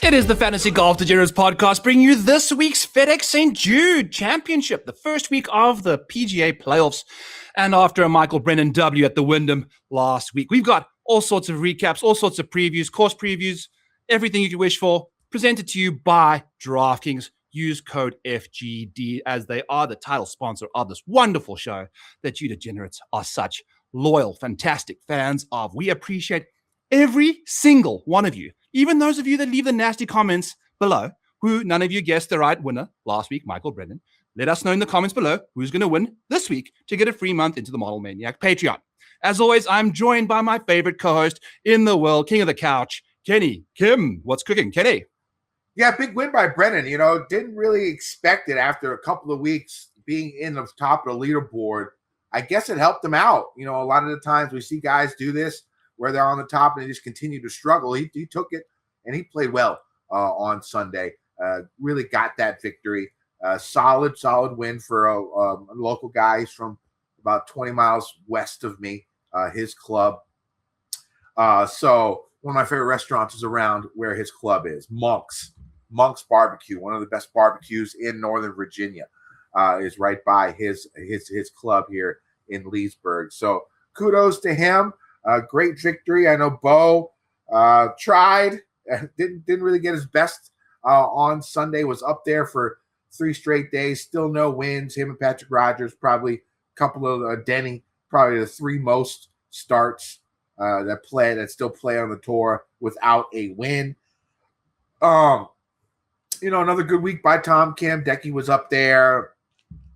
It is the Fantasy Golf Degenerates podcast bringing you this week's FedEx St. Jude Championship, the first week of the PGA playoffs. And after a Michael Brennan W at the Wyndham last week, we've got all sorts of recaps, all sorts of previews, course previews, everything you could wish for, presented to you by DraftKings. Use code FGD as they are the title sponsor of this wonderful show that you degenerates are such loyal, fantastic fans of. We appreciate every single one of you, even those of you that leave the nasty comments below, who none of you guessed the right winner last week, Michael Brennan. Let us know in the comments below who's going to win this week to get a free month into the Model Maniac Patreon. As always, I'm joined by my favorite co-host in the world, King of the Couch, Kenny Kim. What's cooking, Kenny? Yeah, big win by Brennan. Didn't really expect it after a couple of weeks being in the top of the leaderboard. I guess it helped him out. A lot of the times we see guys do this where they're on the top and they just continue to struggle. He took it and he played well on Sunday. Really got that victory. Solid win for a local guy. He's from about 20 miles west of me, his club. So one of my favorite restaurants is around where his club is, Monk's Barbecue, one of the best barbecues in Northern Virginia, is right by his club here in Leesburg. So kudos to him. Great victory. I know Bo tried, didn't really get his best on Sunday, was up there for 3 straight days, still no wins. Him and Patrick Rogers, probably a couple of Denny, probably the 3 most starts that still play on the tour without a win. Another good week by Tom Kim. Decky was up there.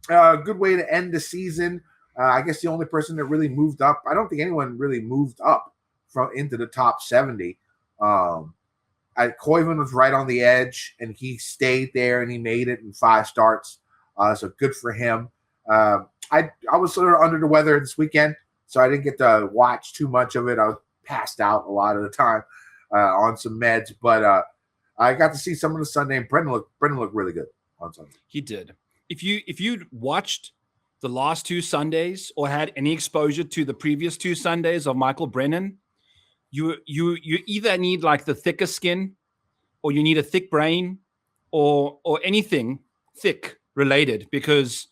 Good way to end the season. I guess the only person that really moved up, I don't think anyone really moved up into the top 70. Koivun was right on the edge, and he stayed there, and he made it in 5 starts. So good for him. I was sort of under the weather this weekend, so I didn't get to watch too much of it. I was passed out a lot of the time on some meds, but I got to see some of the Sunday, and Brendan looked really good on Sunday. He did. If you watched the last 2 Sundays or had any exposure to the previous 2 Sundays of Michael Brennan, you either need like the thicker skin, or you need a thick brain, or anything thick related, because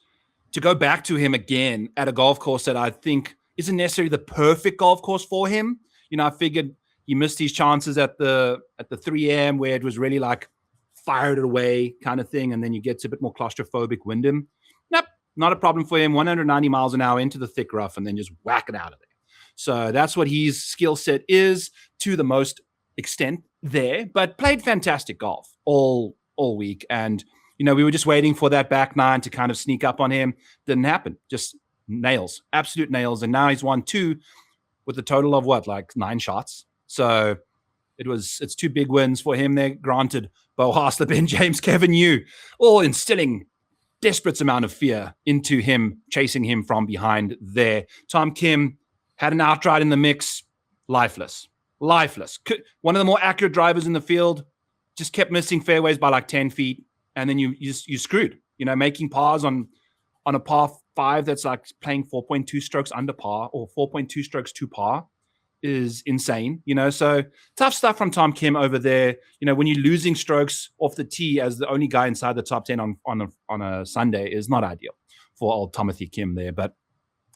to go back to him again at a golf course that I think isn't necessarily the perfect golf course for him. I figured he missed his chances at the 3M where it was really like fired it away kind of thing, and then you get to a bit more claustrophobic Wyndham. Nope, not a problem for him. 190 miles an hour into the thick rough and then just whack it out of there. So that's what his skill set is to the most extent there, but played fantastic golf all week. And, we were just waiting for that back 9 to kind of sneak up on him. Didn't happen. Just nails, absolute nails. And now he's won 2 with a total of 9 shots. So it's 2 big wins for him there. Granted, Bo Haslip, Ben James, Kevin Yu, all instilling desperate amount of fear into him, chasing him from behind there. Tom Kim had an outright in the mix. Lifeless. One of the more accurate drivers in the field, just kept missing fairways by 10 feet. And then you screwed, making pars on a par 5 that's like playing 4.2 strokes under par or 4.2 strokes to par is insane, so tough stuff from Tom Kim over there. When you're losing strokes off the tee as the only guy inside the top 10 on a Sunday is not ideal for old Timothy Kim there, but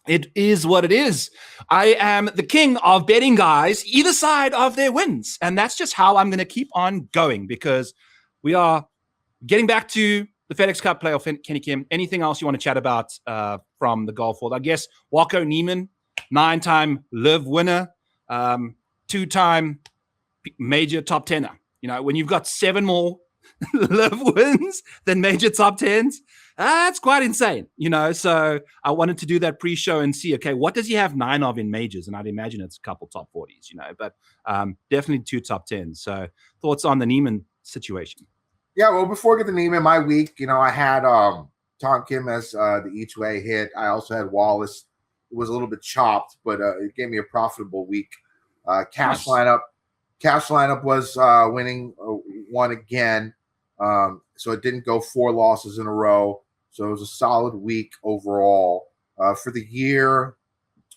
it is what it is. I am the king of betting guys either side of their wins, and that's just how I'm going to keep on going, because we are getting back to the FedEx Cup playoff. Kenny Kim, anything else you want to chat about from the golf world? I guess Walker Neimann, 9-time live winner, 2-time major top 10er. When you've got 7 more live wins than major top 10s, that's quite insane. So I wanted to do that pre-show and see, okay, what does he have 9 of in majors? And I'd imagine it's a couple top 40s, but definitely 2 top 10s. So thoughts on the Neimann situation? Yeah, well, before we get to Neimann, my week, I had Tom Kim as the each way hit. I also had Wallace. It was a little bit chopped, but it gave me a profitable week. Cash lineup was winning 1 again. So it didn't go 4 losses in a row. So it was a solid week overall. For the year,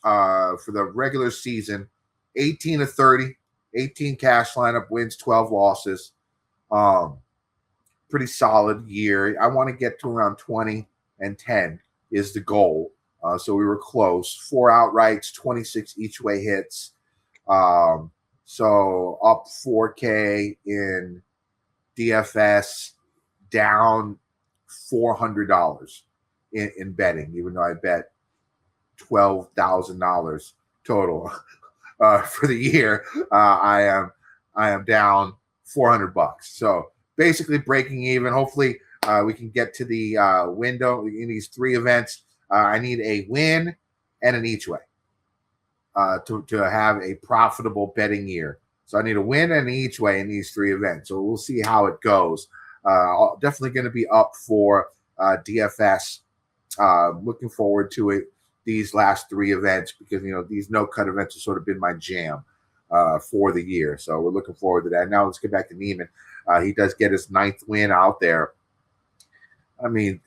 for the regular season, 18 of 30, 18 cash lineup wins, 12 losses. Pretty solid year. I want to get to around 20-10 is the goal. So we were close. 4 outrights, 26 each way hits. So up 4K in DFS, down $400 in betting, even though I bet $12,000 total for the year. I am down $400. So basically breaking even. Hopefully we can get to the window in these 3 events. I need a win and an each way to have a profitable betting year. So I need a win and an each way in these 3 events. So we'll see how it goes. Definitely going to be up for DFS. Looking forward to it. These last 3 events, because these no-cut events have sort of been my jam for the year. So we're looking forward to that. Now let's get back to Neimann. He does get his 9th win out there. I mean,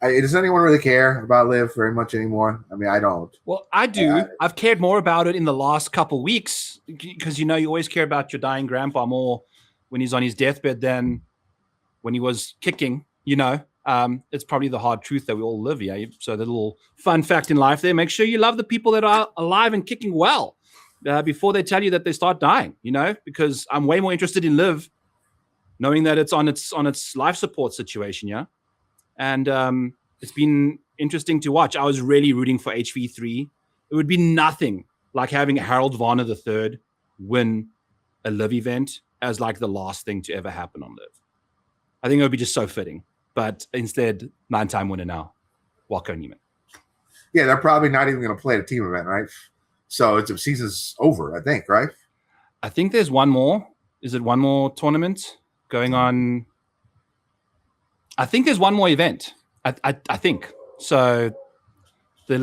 does anyone really care about Liv very much anymore? I mean, I don't. Well, I do. I've cared more about it in the last couple weeks because you always care about your dying grandpa more when he's on his deathbed than when he was kicking. It's probably the hard truth that we all live here. So the little fun fact in life there, make sure you love the people that are alive and kicking well before they tell you that they start dying, because I'm way more interested in Liv knowing that it's on its life support situation. Yeah. And it's been interesting to watch. I was really rooting for HV3. It would be nothing like having Harold Varner III win a Liv event as like the last thing to ever happen on Liv. I think it would be just so fitting. But instead, 9-time winner now, Walker Neimann. Yeah, they're probably not even going to play the team event, right? So the season's over, I think, right? I think there's one more. Is it one more tournament going on? I think there's one more event. I think. So the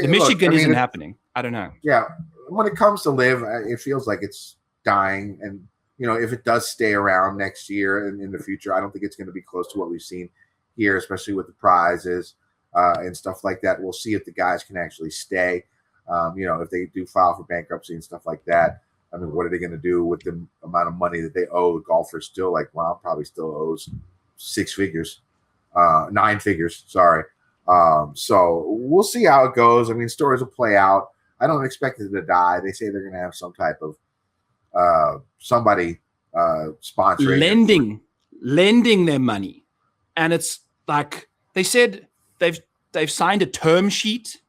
Michigan isn't happening. I don't know. Yeah. When it comes to Liv, it feels like it's dying. And if it does stay around next year and in the future, I don't think it's going to be close to what we've seen here, especially with the prizes and stuff like that. We'll see if the guys can actually stay. If they do file for bankruptcy and stuff like that. I mean, what are they going to do with the amount of money that they owe the golfers still? Like, well, probably still owes 6 figures, 9 figures. Sorry. So we'll see how it goes. I mean, stories will play out. I don't expect it to die. They say they're going to have some type of somebody sponsoring, lending their money, and it's like they said they've signed a term sheet,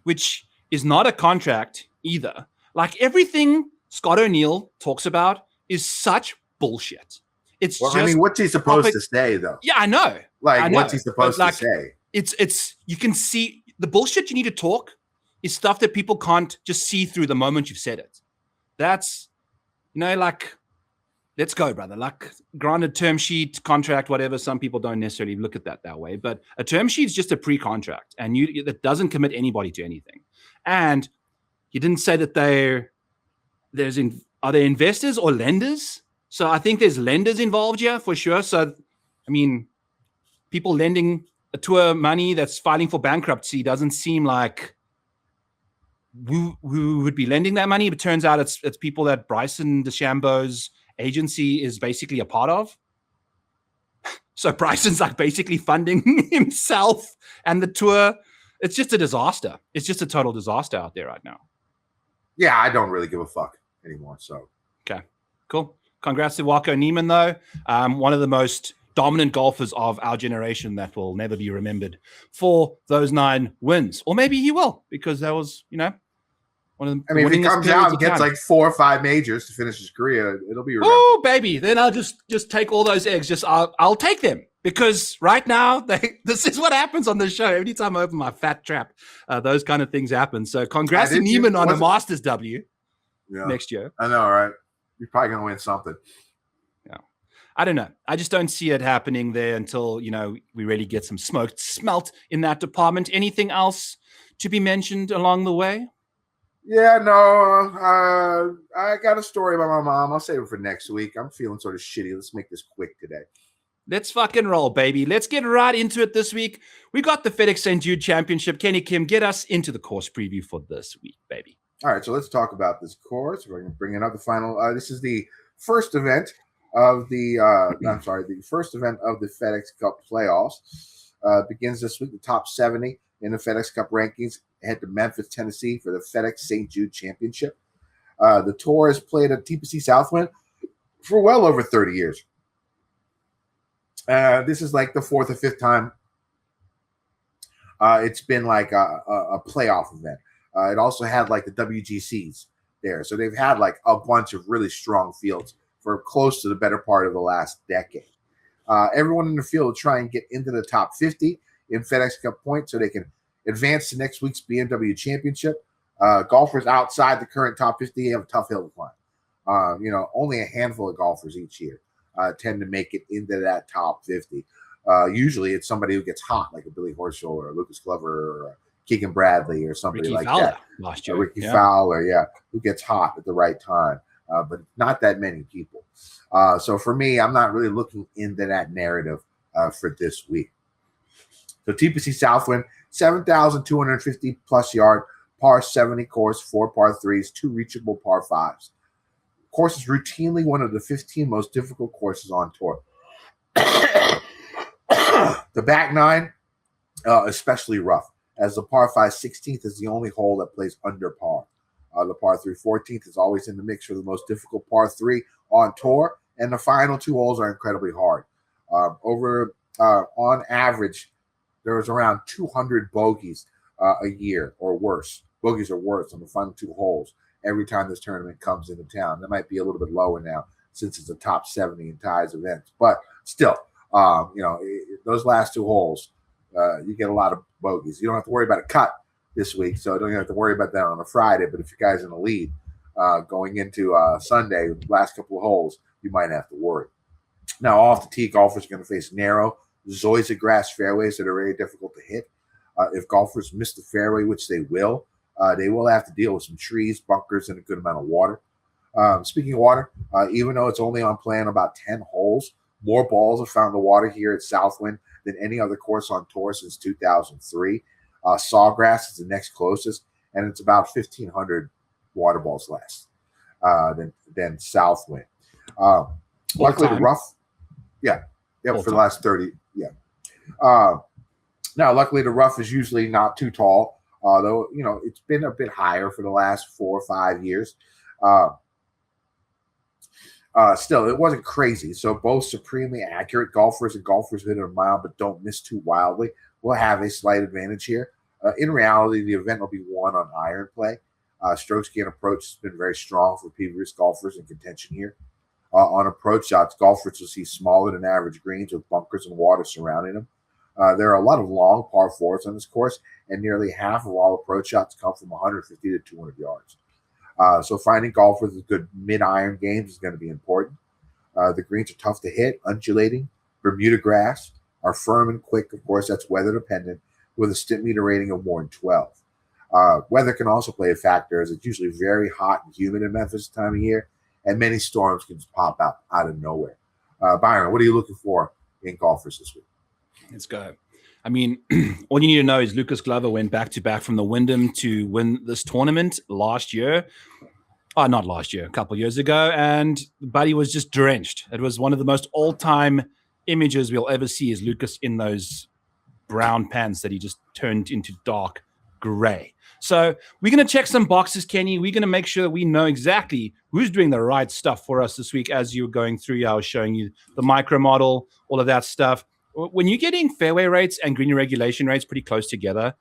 which is not a contract either. Like everything Scott O'Neill talks about is such bullshit. It's I mean, what's he supposed to say though? Yeah, I know. What's he supposed to say? It's you can see the bullshit you need to talk is stuff that people can't just see through the moment you've said it. That's let's go, brother. Like, granted, term sheet, contract, whatever. Some people don't necessarily look at that way, but a term sheet is just a pre-contract, and that doesn't commit anybody to anything. And you didn't say that are there investors or lenders? So I think there's lenders involved here for sure. So, I mean, people lending a tour money that's filing for bankruptcy doesn't seem like who would be lending that money. But it turns out it's people that Bryson DeChambeau's agency is basically a part of. So Bryson's like basically funding himself and the tour. It's just a disaster. It's just a total disaster out there right now. Yeah, I don't really give a fuck anymore. So okay, cool. Congrats to Walker Neimann, though. One of the most dominant golfers of our generation that will never be remembered for those 9 wins. Or maybe he will, because that was, one of the. I mean, if he comes out and gets like 4 or 5 majors to finish his career, it'll be remembered. Oh, baby. Then I'll just take all those eggs. I'll take them. Because right now, this is what happens on the show. Every time I open my fat trap, those kind of things happen. So congrats to Neimann on a Masters W next year. I know, right? You're probably going to win something. Yeah. I don't know. I just don't see it happening there until, we really get some smoke smelt in that department. Anything else to be mentioned along the way? Yeah, no. I got a story about my mom. I'll save it for next week. I'm feeling sort of shitty. Let's make this quick today. Let's fucking roll, baby. Let's get right into it this week. We got the FedEx St. Jude Championship. Kenny Kim, get us into the course preview for this week, baby. All right, so let's talk about this course. We're going to bring it up the final. This is the first event of the first event of the FedEx Cup playoffs begins this week. The top 70 in the FedEx Cup rankings head to Memphis, Tennessee for the FedEx St. Jude Championship. The tour has played at TPC Southwind for well over 30 years. This is like the fourth or fifth time it's been like a playoff event. It also had like the WGCs there. So they've had like a bunch of really strong fields for close to the better part of the last decade. Everyone in the field will try and get into the top 50 in FedEx Cup points so they can advance to next week's BMW Championship. Golfers outside the current top 50 have a tough hill to climb. Only a handful of golfers each year tend to make it into that top 50. Usually it's somebody who gets hot, like a Billy Horschel or a Lucas Glover or a Keegan Bradley or somebody Ricky like Fowler that. Last year. Ricky Fowler, who gets hot at the right time. But not that many people. So for me, I'm not really looking into that narrative for this week. So TPC Southwind, 7,250 plus yard, par 70 course, 4 par 3s, 2 reachable par 5s. Course is routinely one of the 15 most difficult courses on tour. The back nine, especially rough, as the par 5 16th is the only hole that plays under par. The par 3 14th is always in the mix for the most difficult par 3 on tour, and the final 2 holes are incredibly hard. On average, there's around 200 bogeys a year or worse. Bogeys are worse on the final 2 holes every time this tournament comes into town. That might be a little bit lower now since it's a top 70 in ties events, but still, those last 2 holes, you get a lot of bogeys. You don't have to worry about a cut this week, so don't have to worry about that on a Friday. But if you guys in the lead going into Sunday, last couple of holes, you might have to worry. Now, off the tee, golfers are going to face narrow zoysia grass fairways that are very difficult to hit. If golfers miss the fairway, which they will have to deal with some trees, bunkers, and a good amount of water. Speaking of water, even though it's only on plan about 10 holes, more balls have found the water here at Southwind than any other course on tour since 2003. Sawgrass is the next closest, and it's about 1,500 water balls less than Southwind. Luckily, the rough, for the last 30, now, luckily, the rough is usually not too tall, although, it's been a bit higher for the last 4 or 5 years. Still, it wasn't crazy. So both supremely accurate golfers and golfers who hit a mile but don't miss too wildly will have a slight advantage here. In reality, the event will be won on iron play. Strokes gain approach has been very strong for previous golfers in contention here. On approach shots, golfers will see smaller than average greens with bunkers and water surrounding them. There are a lot of long par 4s on this course, and nearly half of all approach shots come from 150 to 200 yards. So finding golfers with good mid-iron games is going to be important. The greens are tough to hit, undulating. Bermuda grass are firm and quick. Of course, that's weather dependent, with a Stimpmeter rating of more than 12. Weather can also play a factor, as it's usually very hot and humid in Memphis this time of year, and many storms can just pop out of nowhere. Byron, what are you looking for in golfers this week? Let's go. I mean, all you need to know is Lucas Glover went back-to-back from the Wyndham to win this tournament last year. Oh, not last year, a couple of years ago. And Buddy was just drenched. It was one of the most all-time images we'll ever see is Lucas in those brown pants that he just turned into dark gray. So we're going to check some boxes, Kenny. We're going to make sure that we know exactly who's doing the right stuff for us this week. As you were going through, I was showing you the micro model, all of that stuff. When you're getting fairway rates and green regulation rates pretty close together,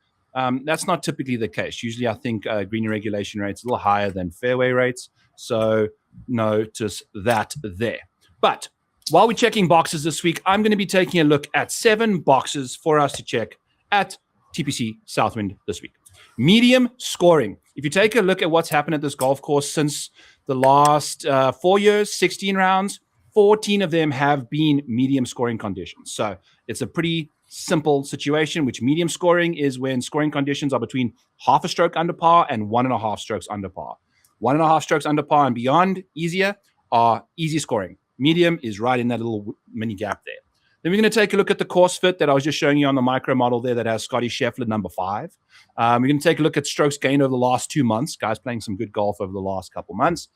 that's not typically the case. Usually I think green regulation rates a little higher than fairway rates. So notice that there. But while we're checking boxes this week, I'm going to be taking a look at 7 boxes for us to check at TPC Southwind this week. Medium scoring. If you take a look at what's happened at this golf course since the last 4 years, 16 rounds, 14 of them have been medium scoring conditions. So it's a pretty simple situation, which medium scoring is when scoring conditions are between half a stroke under par and 1.5 strokes under par. 1.5 strokes under par and beyond, easier, are easy scoring. Medium is right in that little mini gap there. Then we're going to take a look at the course fit that I was just showing you on the micro model there that has Scotty Scheffler number 5. We're going to take a look at strokes gained over the last 2 months. Guys playing some good golf over the last couple months.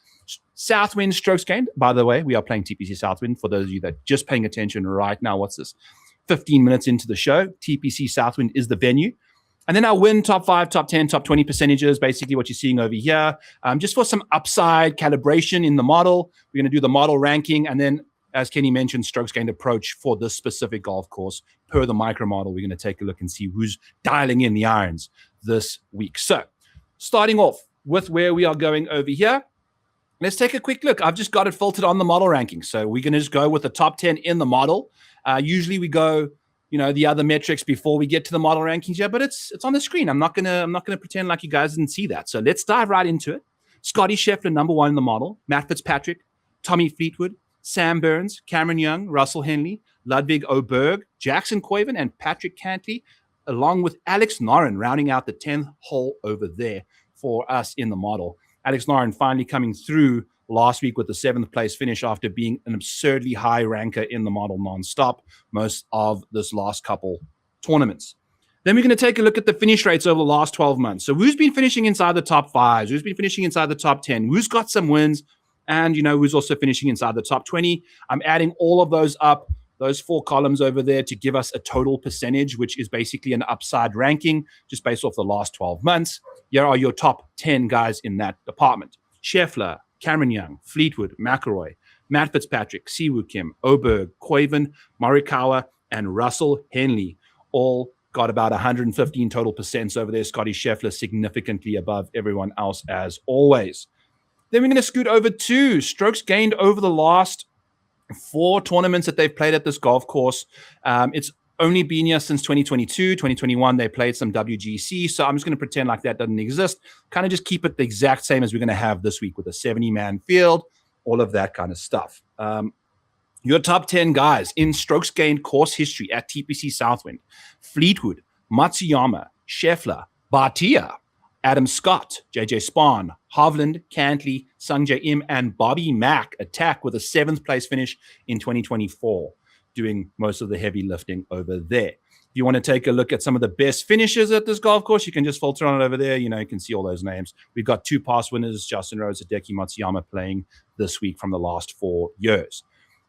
Southwind strokes gained. By the way, we are playing TPC Southwind. For those of you that are just paying attention right now, what's this? 15 minutes into the show. TPC Southwind is the venue. And then our win, top 5, top 10, top 20 percentages, basically what you're seeing over here. Just for some upside calibration in the model, we're going to do the model ranking. And then, as Kenny mentioned, strokes gained approach for this specific golf course per the micro model. We're going to take a look and see who's dialing in the irons this week. So starting off with where we are going over here, let's take a quick look. I've just got it filtered on the model ranking. So we're going to just go with the top 10 in the model. Usually we go, the other metrics before we get to the model rankings. Yeah, but it's on the screen. I'm not gonna pretend like you guys didn't see that. So let's dive right into it. Scotty Scheffler, number 1 in the model. Matt Fitzpatrick, Tommy Fleetwood, Sam Burns, Cameron Young, Russell Henley, Ludwig Oberg, Jackson Koivun, and Patrick Cantley, along with Alex Noren rounding out the 10th hole over there for us in the model. Alex Noren finally coming through last week with the 7th place finish after being an absurdly high ranker in the model nonstop most of this last couple tournaments. Then we're going to take a look at the finish rates over the last 12 months. So who's been finishing inside the top 5s? Who's been finishing inside the top 10? Who's got some wins? And, who's also finishing inside the top 20? I'm adding all of those up, those 4 columns over there to give us a total percentage, which is basically an upside ranking just based off the last 12 months. Here are your top 10 guys in that department. Scheffler, Cameron Young, Fleetwood, McIlroy, Matt Fitzpatrick, Siwoo Kim, Oberg, Koivun, Morikawa, and Russell Henley all got about 115 total percents over there. Scotty Scheffler significantly above everyone else as always. Then we're going to scoot over to strokes gained over the last 4 tournaments that they've played at this golf course. It's only been here since 2022, 2021. They played some WGC. So I'm just going to pretend like that doesn't exist. Kind of just keep it the exact same as we're going to have this week with a 70-man field, all of that kind of stuff. Your top 10 guys in strokes gained course history at TPC Southwind: Fleetwood, Matsuyama, Scheffler, Bhatia, Adam Scott, JJ Spahn, Hovland, Cantley, Sungjae Im, and Bobby Mack attack with a 7th place finish in 2024. Doing most of the heavy lifting over there. If you want to take a look at some of the best finishes at this golf course, you can just filter on it over there. You can see all those names. We've got 2 past winners, Justin Rose, Hideki Matsuyama, playing this week from the last 4 years.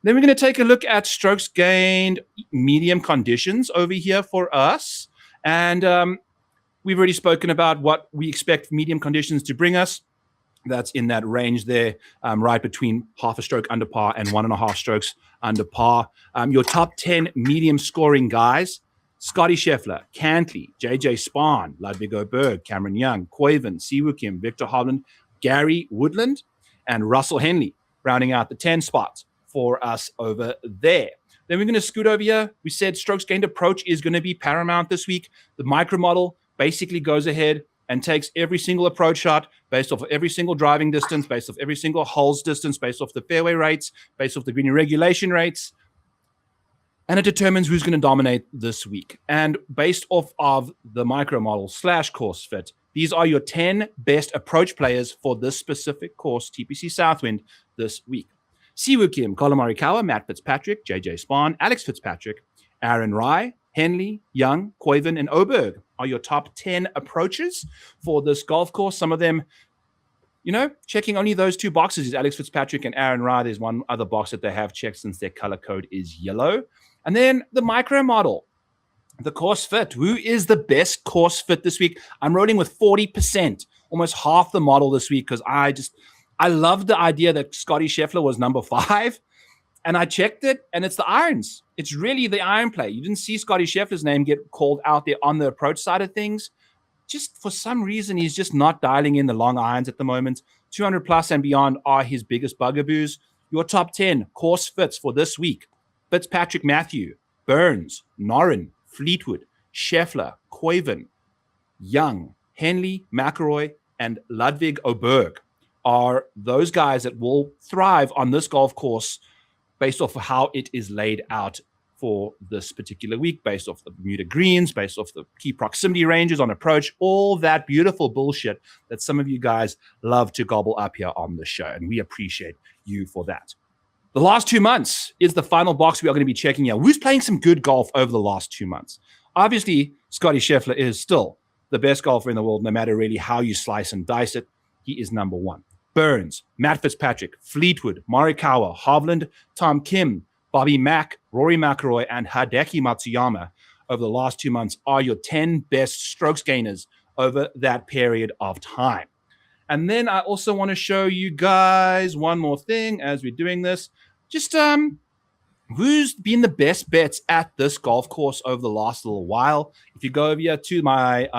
Then we're going to take a look at strokes gained medium conditions over here for us. And we've already spoken about what we expect medium conditions to bring us. That's in that range there, right between half a stroke under par and 1.5 strokes under par. Your top 10 medium scoring guys: Scotty Scheffler, Cantley, JJ Spahn, Ludwig Oberg, Cameron Young, Koivun, Siwoo Kim, Victor Hovland, Gary Woodland, and Russell Henley, rounding out the 10 spots for us over there. Then we're going to scoot over here. We said strokes gained approach is going to be paramount this week. The micro model basically goes ahead and takes every single approach shot based off of every single driving distance, based off every single hole's distance, based off the fairway rates, based off the green regulation rates, and it determines who's going to dominate this week. And based off of the micro model / course fit, these are your 10 best approach players for this specific course, TPC Southwind, this week. Siwoo Kim, Collin Morikawa, Matt Fitzpatrick, JJ Spahn, Alex Fitzpatrick, Aaron Rai, Henley, Young, Koivun, and Oberg are your top 10 approaches for this golf course. Some of them, checking only those 2 boxes is Alex Fitzpatrick and Aaron Rai. There's one other box that they have checked since their color code is yellow. And then the micro model, the course fit. Who is the best course fit this week? I'm rolling with 40%, almost half the model this week, because I love the idea that Scotty Scheffler was number 5. And I checked it, and it's the irons. It's really the iron play. You didn't see Scotty Scheffler's name get called out there on the approach side of things. Just for some reason, he's just not dialing in the long irons at the moment. 200 plus and beyond are his biggest bugaboos. Your top 10 course fits for this week: Fitzpatrick Matthew, Burns, Noren, Fleetwood, Scheffler, Koivun, Young, Henley, McIlroy, and Ludwig Oberg are those guys that will thrive on this golf course based off of how it is laid out for this particular week, based off the Bermuda greens, based off the key proximity ranges on approach, all that beautiful bullshit that some of you guys love to gobble up here on the show. And we appreciate you for that. The last 2 months is the final box we are going to be checking out. Who's playing some good golf over the last 2 months? Obviously, Scottie Scheffler is still the best golfer in the world, no matter really how you slice and dice it. He is number one. Burns, Matt Fitzpatrick, Fleetwood, Morikawa, Hovland, Tom Kim, Bobby Mack, Rory McIlroy, and Hideki Matsuyama over the last 2 months are your 10 best strokes gainers over that period of time. And then I also want to show you guys one more thing as we're doing this. Just who's been the best bets at this golf course over the last little while. If you go over here to my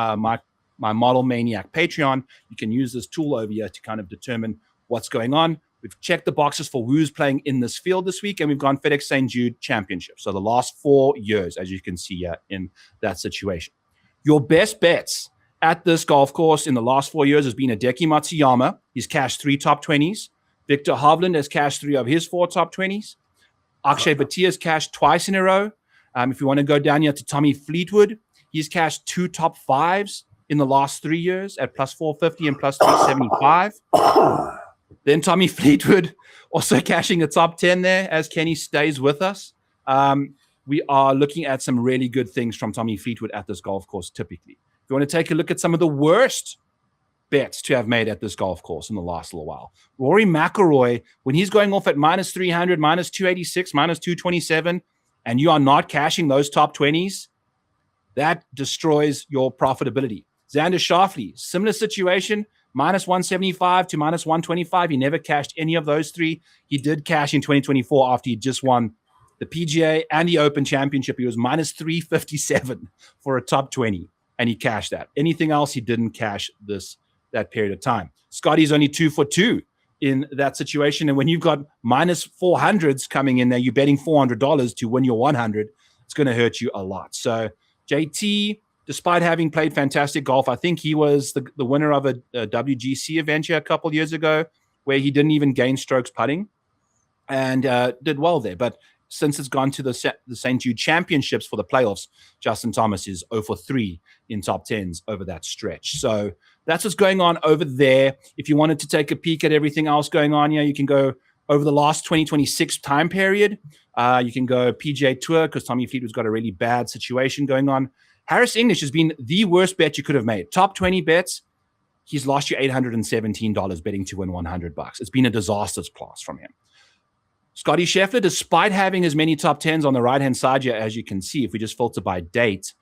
Model Maniac Patreon, you can use this tool over here to kind of determine what's going on. We've checked the boxes for who's playing in this field this week, and we've gone FedEx St. Jude Championship. So the last 4 years, as you can see here in that situation. Your best bets at this golf course in the last 4 years has been Hideki Matsuyama. He's cashed 3 top 20s. Victor Hovland has cashed 3 of his 4 top 20s. Akshay Bhatia has cashed twice in a row. If you want to go down here to Tommy Fleetwood, he's cashed 2 top 5s in the last 3 years at plus 450 and plus 375. Then Tommy Fleetwood also cashing a top 10 there as Kenny stays with us. We are looking at some really good things from Tommy Fleetwood at this golf course typically. If you want to take a look at some of the worst bets to have made at this golf course in the last little while. Rory McIlroy, when he's going off at minus 300, minus 286, minus 227, and you are not cashing those top 20s, that destroys your profitability. Xander Schauffele, similar situation, minus 175 to minus 125. He never cashed any of those 3. He did cash in 2024 after he just won the PGA and the Open Championship. He was minus 357 for a top 20, and he cashed that. Anything else, he didn't cash that period of time. Scotty's only 2 for 2 in that situation. And when you've got minus 400s coming in there, you're betting $400 to win your 100. It's going to hurt you a lot. So JT, despite having played fantastic golf, I think he was the winner of a WGC event here a couple years ago where he didn't even gain strokes putting and did well there. But since it's gone to the St. Jude Championships for the playoffs, Justin Thomas is 0 for 3 in top 10s over that stretch. So that's what's going on over there. If you wanted to take a peek at everything else going on here, you can go over the last 2026 time period. You can go PGA Tour because Tommy Fleetwood's got a really bad situation going on. Harris English has been the worst bet you could have made. Top 20 bets, he's lost you $817 betting to win $100. It's been a disastrous class from him. Scottie Scheffler, despite having as many top 10s on the right-hand side here, as you can see, if we just filter by date,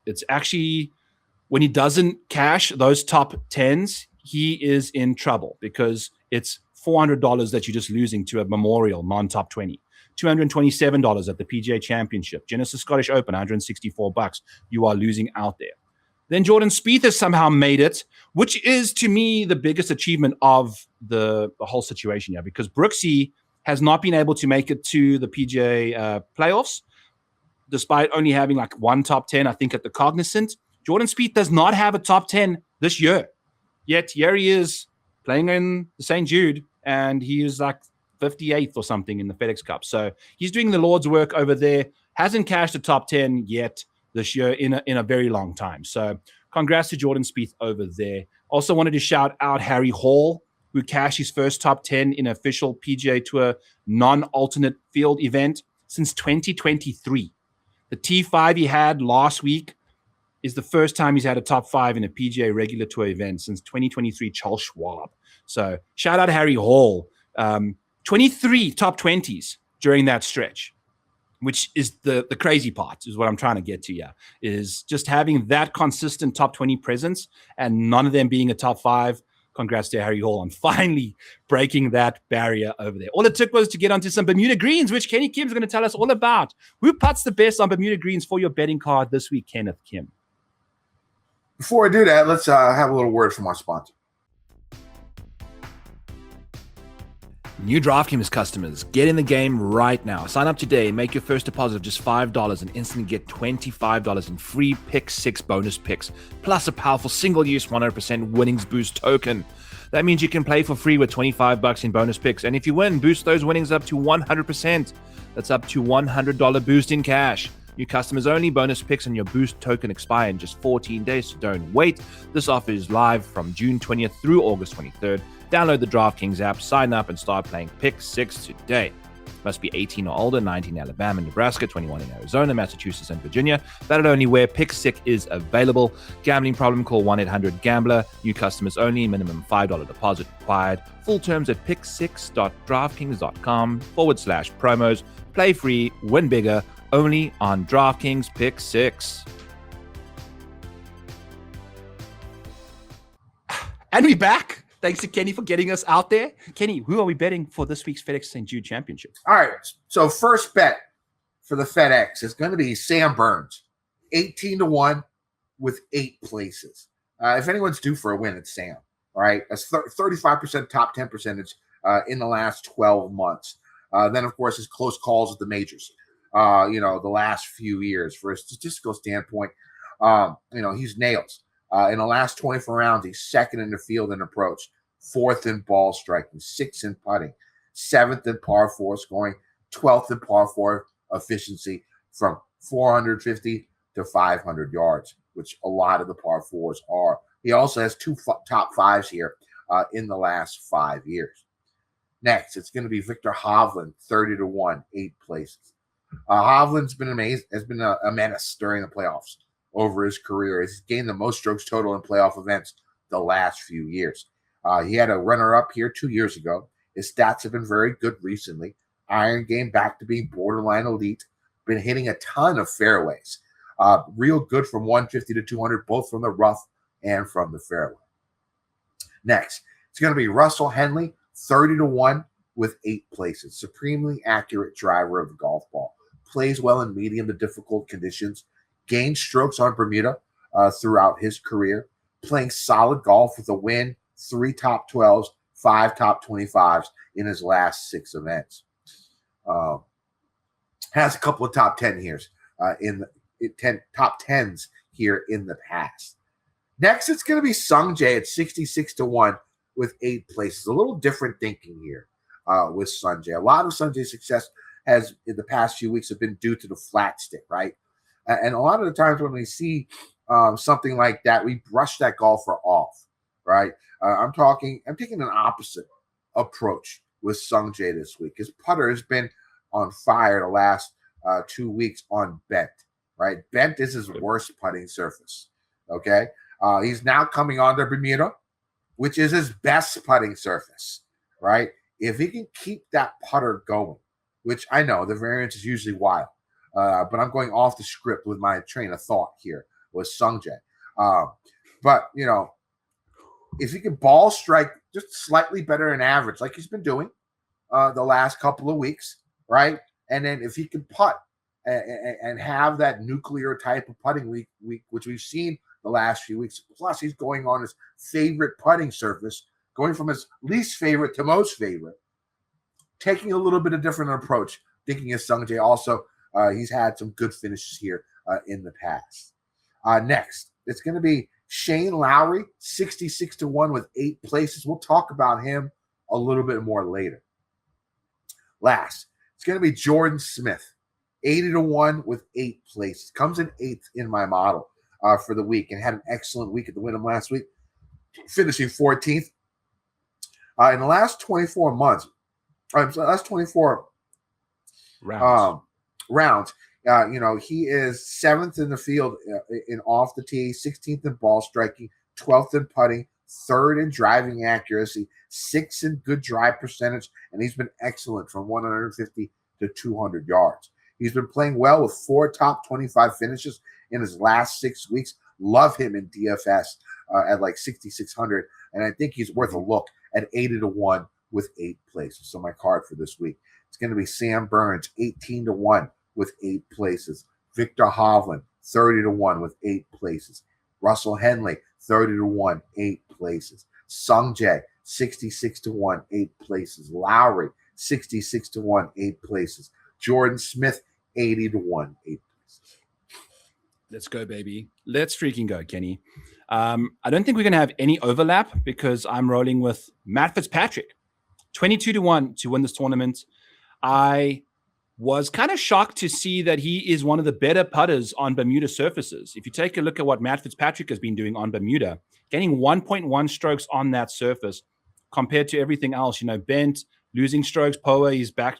it's actually, when he doesn't cash those top 10s, he is in trouble because it's $400 that you're just losing to a Memorial non-top 20. $227 at the PGA Championship. Genesis Scottish Open, $164. You are losing out there. Then Jordan Spieth has somehow made it, which is, to me, the biggest achievement of the whole situation here because Brooksy has not been able to make it to the PGA playoffs, despite only having like 1 top 10, I think, at the Cognizant. Jordan Spieth does not have a top 10 this year. Yet here he is playing in the St. Jude, and he is like 58th or something in the FedEx Cup. So he's doing the Lord's work over there. Hasn't cashed a top 10 yet this year in a very long time. So congrats to Jordan Spieth over there. Also wanted to shout out Harry Hall, who cashed his first top 10 in an official PGA Tour non-alternate field event since 2023. The T5 he had last week is the first time he's had a top 5 in a PGA regular tour event since 2023 Charles Schwab. So shout out Harry Hall. 23 top 20s during that stretch, which is the crazy part, is what I'm trying to get to here, is just having that consistent top 20 presence and none of them being a top 5. Congrats to Harry Hall on finally breaking that barrier over there. All it took was to get onto some Bermuda greens, which Kenny Kim's going to tell us all about. Who puts the best on Bermuda greens for your betting card this week, Kenneth Kim? Before I do that, let's have a little word from our sponsor. New DraftKings customers, get in the game right now. Sign up today, make your first deposit of just $5 and instantly get $25 in free Pick 6 bonus picks, plus a powerful single-use 100% winnings boost token. That means you can play for free with $25 in bonus picks, and if you win, boost those winnings up to 100%. That's up to $100 boost in cash. New customers only. Bonus picks and your boost token expire in just 14 days, so don't wait. This offer is live from June 20th through August 23rd. Download the DraftKings app, sign up, and start playing Pick 6 today. Must be 18 or older, 19 in Alabama, Nebraska, 21 in Arizona, Massachusetts, and Virginia. Valid only where Pick 6 is available. Gambling problem, call 1-800-GAMBLER. New customers only, minimum $5 deposit required. Full terms at pick6.draftkings.com/promos. Play free, win bigger, only on DraftKings Pick 6. And we back. Thanks to Kenny for getting us out there. Kenny, who are we betting for this week's FedEx St. Jude Championship? All right. So first bet for the FedEx is going to be Sam Burns, 18-1 with 8 places. If anyone's due for a win, it's Sam. All right. That's 35% top 10 percentage in the last 12 months. Then, of course, his close calls at the majors, the last few years. For a statistical standpoint, he's nails. In the last 24 rounds, he's second in the field in approach, 4th in ball striking, 6th in putting, 7th in par 4 scoring, 12th in par 4 efficiency from 450 to 500 yards, which a lot of the par 4s are. He also has 2 top 5s here in the last 5 years. Next, it's going to be Victor Hovland, 30-1, 8 places. Hovland's been amazing, has been a menace during the playoffs over his career. He's gained the most strokes total in playoff events the last few years. He had a runner-up here 2 years ago. His stats have been very good recently. Iron game back to being borderline elite. Been hitting a ton of fairways. Real good from 150 to 200, both from the rough and from the fairway. Next, it's going to be Russell Henley, 30-1 with 8 places. Supremely accurate driver of the golf ball. Plays well in medium to difficult conditions. Gained strokes on Bermuda throughout his career. Playing solid golf with a win, 3 top 12s, 5 top 25s in his last 6 events. Has a couple of top 10 years top 10s here in the past. Next, it's going to be Sung Jae at 66-1 with 8 places. A little different thinking here with Sung Jae. A lot of Sung Jae's success has in the past few weeks have been due to the flat stick, right? And a lot of the times when we see something like that, we brush that golfer off, right? I'm taking an opposite approach with Sung Jae this week. His putter has been on fire the last 2 weeks on bent, right? Bent is his worst putting surface, okay? He's now coming onto Bermuda, which is his best putting surface, right? If he can keep that putter going, which I know the variance is usually wild, but I'm going off the script with my train of thought here with Sung Jae. But, if he can ball strike just slightly better than average, like he's been doing the last couple of weeks, right? And then if he can putt and have that nuclear type of putting week, which we've seen the last few weeks, plus he's going on his favorite putting surface, going from his least favorite to most favorite, taking a little bit of different approach, thinking of Sung Jae also. He's had some good finishes here in the past. Next, it's going to be Shane Lowry, 66-1 with 8 places. We'll talk about him a little bit more later. Last, it's going to be Jordan Smith, 80-1 with 8 places. Comes in 8th in my model for the week and had an excellent week at the Wyndham last week, finishing 14th. In the last 24 months, last 24 rounds, he is 7th in the field in off the tee, 16th in ball striking, 12th in putting, 3rd in driving accuracy, 6th in good drive percentage, and he's been excellent from 150 to 200 yards. He's been playing well with 4 top 25 finishes in his last 6 weeks. Love him in DFS at like 6,600, and I think he's worth a look at 80-1 with 8 places. So my card for this week, it's going to be Sam Burns, 18-1 with 8 places. Victor Hovland, 30-1 with 8 places. Russell Henley, 30-1, 8 places. Sung Jae, 66-1, 8 places. Lowry, 66-1, 8 places. Jordan Smith, 80-1, 8 places. Let's go, baby. Let's freaking go, Kenny. I don't think we're going to have any overlap because I'm rolling with Matt Fitzpatrick, 22-1 to win this tournament. I was kind of shocked to see that he is one of the better putters on Bermuda surfaces. If you take a look at what Matt Fitzpatrick has been doing on Bermuda, getting 1.1 strokes on that surface, compared to everything else. Bent, losing strokes. Poa, he's back,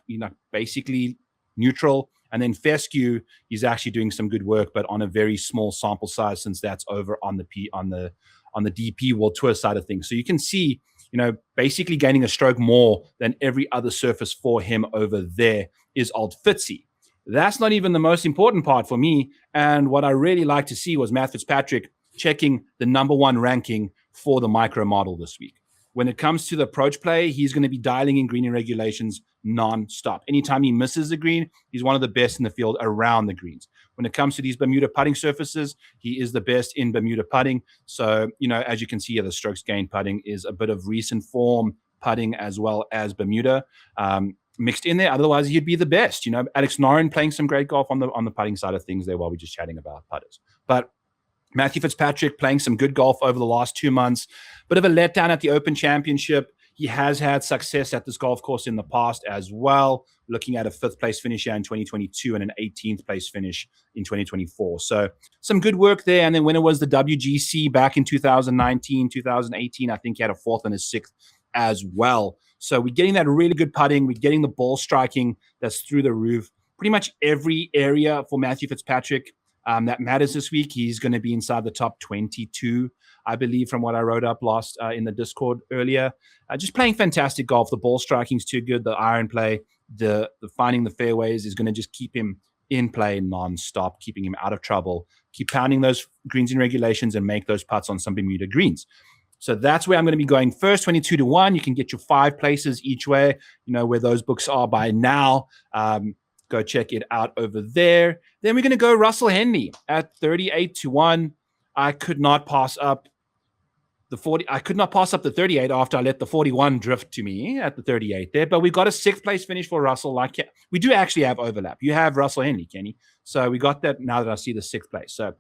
basically neutral. And then Fescue, he's actually doing some good work, but on a very small sample size, since that's over on the DP World Tour side of things. So you can see, basically gaining a stroke more than every other surface for him over there is Old Fitzy. That's not even the most important part for me. And what I really like to see was Matt Fitzpatrick checking the number 1 ranking for the micro model this week. When it comes to the approach play, he's going to be dialing in green regulations non-stop. Anytime he misses the green, he's one of the best in the field around the greens. When it comes to these Bermuda putting surfaces, he is the best in Bermuda putting. So, as you can see here, the strokes gained putting is a bit of recent form putting as well as Bermuda mixed in there. Otherwise, he'd be the best. Alex Noren playing some great golf on the putting side of things there while we're just chatting about putters. But Matthew Fitzpatrick playing some good golf over the last 2 months. Bit of a letdown at the Open Championship. He has had success at this golf course in the past as well, looking at a 5th place finish here in 2022 and an 18th place finish in 2024. So some good work there. And then when it was the WGC back in 2019, 2018, I think he had a 4th and a 6th as well. So we're getting that really good putting. We're getting the ball striking that's through the roof. Pretty much every area for Matthew Fitzpatrick that matters this week. He's going to be inside the top 22, I believe, from what I wrote up last in the Discord earlier. Just playing fantastic golf. The ball striking is too good. The iron play, the finding the fairways is going to just keep him in play non-stop, keeping him out of trouble. Keep pounding those greens in regulations and make those putts on some Bermuda greens. So that's where I'm going to be going first, 22-1. You can get your 5 places each way, where those books are by now. Go check it out over there. Then we're going to go Russell Henley at 38-1. I could not pass up the 40. I could not pass up the 38 after I let the 41 drift to me at the 38 there. But we got a 6th place finish for Russell. We do actually have overlap. You have Russell Henley, Kenny. So we got that now that I see the 6th place. So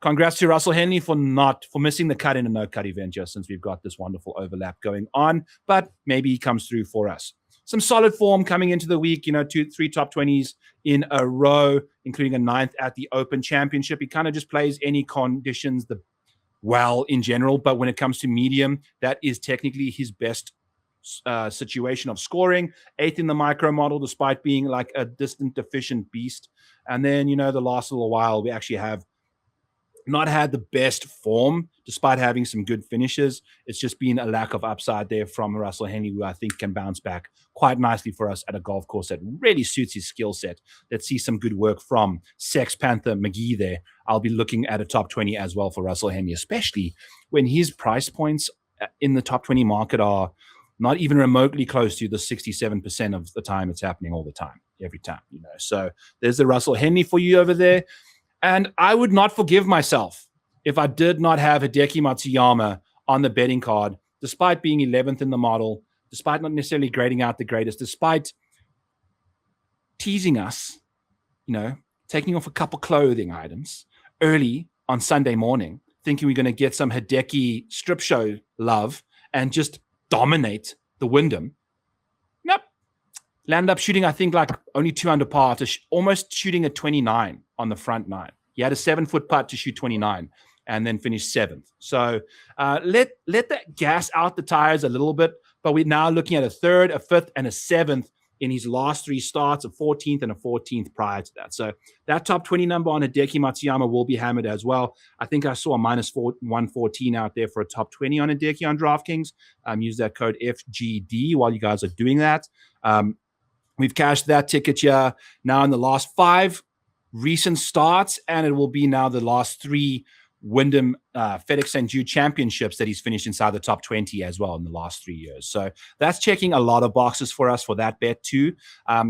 congrats to Russell Henley for missing the cut in a no-cut event, just since we've got this wonderful overlap going on. But maybe he comes through for us. Some solid form coming into the week, 2-3 top 20s in a row, including a 9th at the Open Championship. He kind of just plays any conditions well in general, but when it comes to medium, that is technically his best situation of scoring. 8th in the micro model, despite being like a distant deficient beast. And then, the last little while, we actually have not had the best form, despite having some good finishes. It's just been a lack of upside there from Russell Henley, who I think can bounce back quite nicely for us at a golf course that really suits his skill set. Let's see some good work from Sex Panther McGee there. I'll be looking at a top 20 as well for Russell Henley, especially when his price points in the top 20 market are not even remotely close to the 67% of the time it's happening all the time, every time, So there's the Russell Henley for you over there. And I would not forgive myself if I did not have Hideki Matsuyama on the betting card, despite being 11th in the model, despite not necessarily grading out the greatest, despite teasing us, taking off a couple clothing items early on Sunday morning, thinking we're going to get some Hideki strip show love and just dominate the Wyndham. Nope. Land up shooting, I think, like only 2 under par to almost shooting a 29 on the front 9. He had a 7-foot putt to shoot 29 and then finished 7th. So let that gas out the tires a little bit, but we're now looking at a 3rd, a 5th, and a 7th in his last 3 starts, a 14th and a 14th prior to that. So that top 20 number on Hideki Matsuyama will be hammered as well. I think I saw a minus 114 out there for a top 20 on Hideki on DraftKings. Use that code FGD while you guys are doing that. We've cashed that ticket here now in the last 5 recent starts, and it will be now the last 3 Wyndham FedEx St. Jude championships that he's finished inside the top 20 as well in the last 3 years. So that's checking a lot of boxes for us for that bet too. I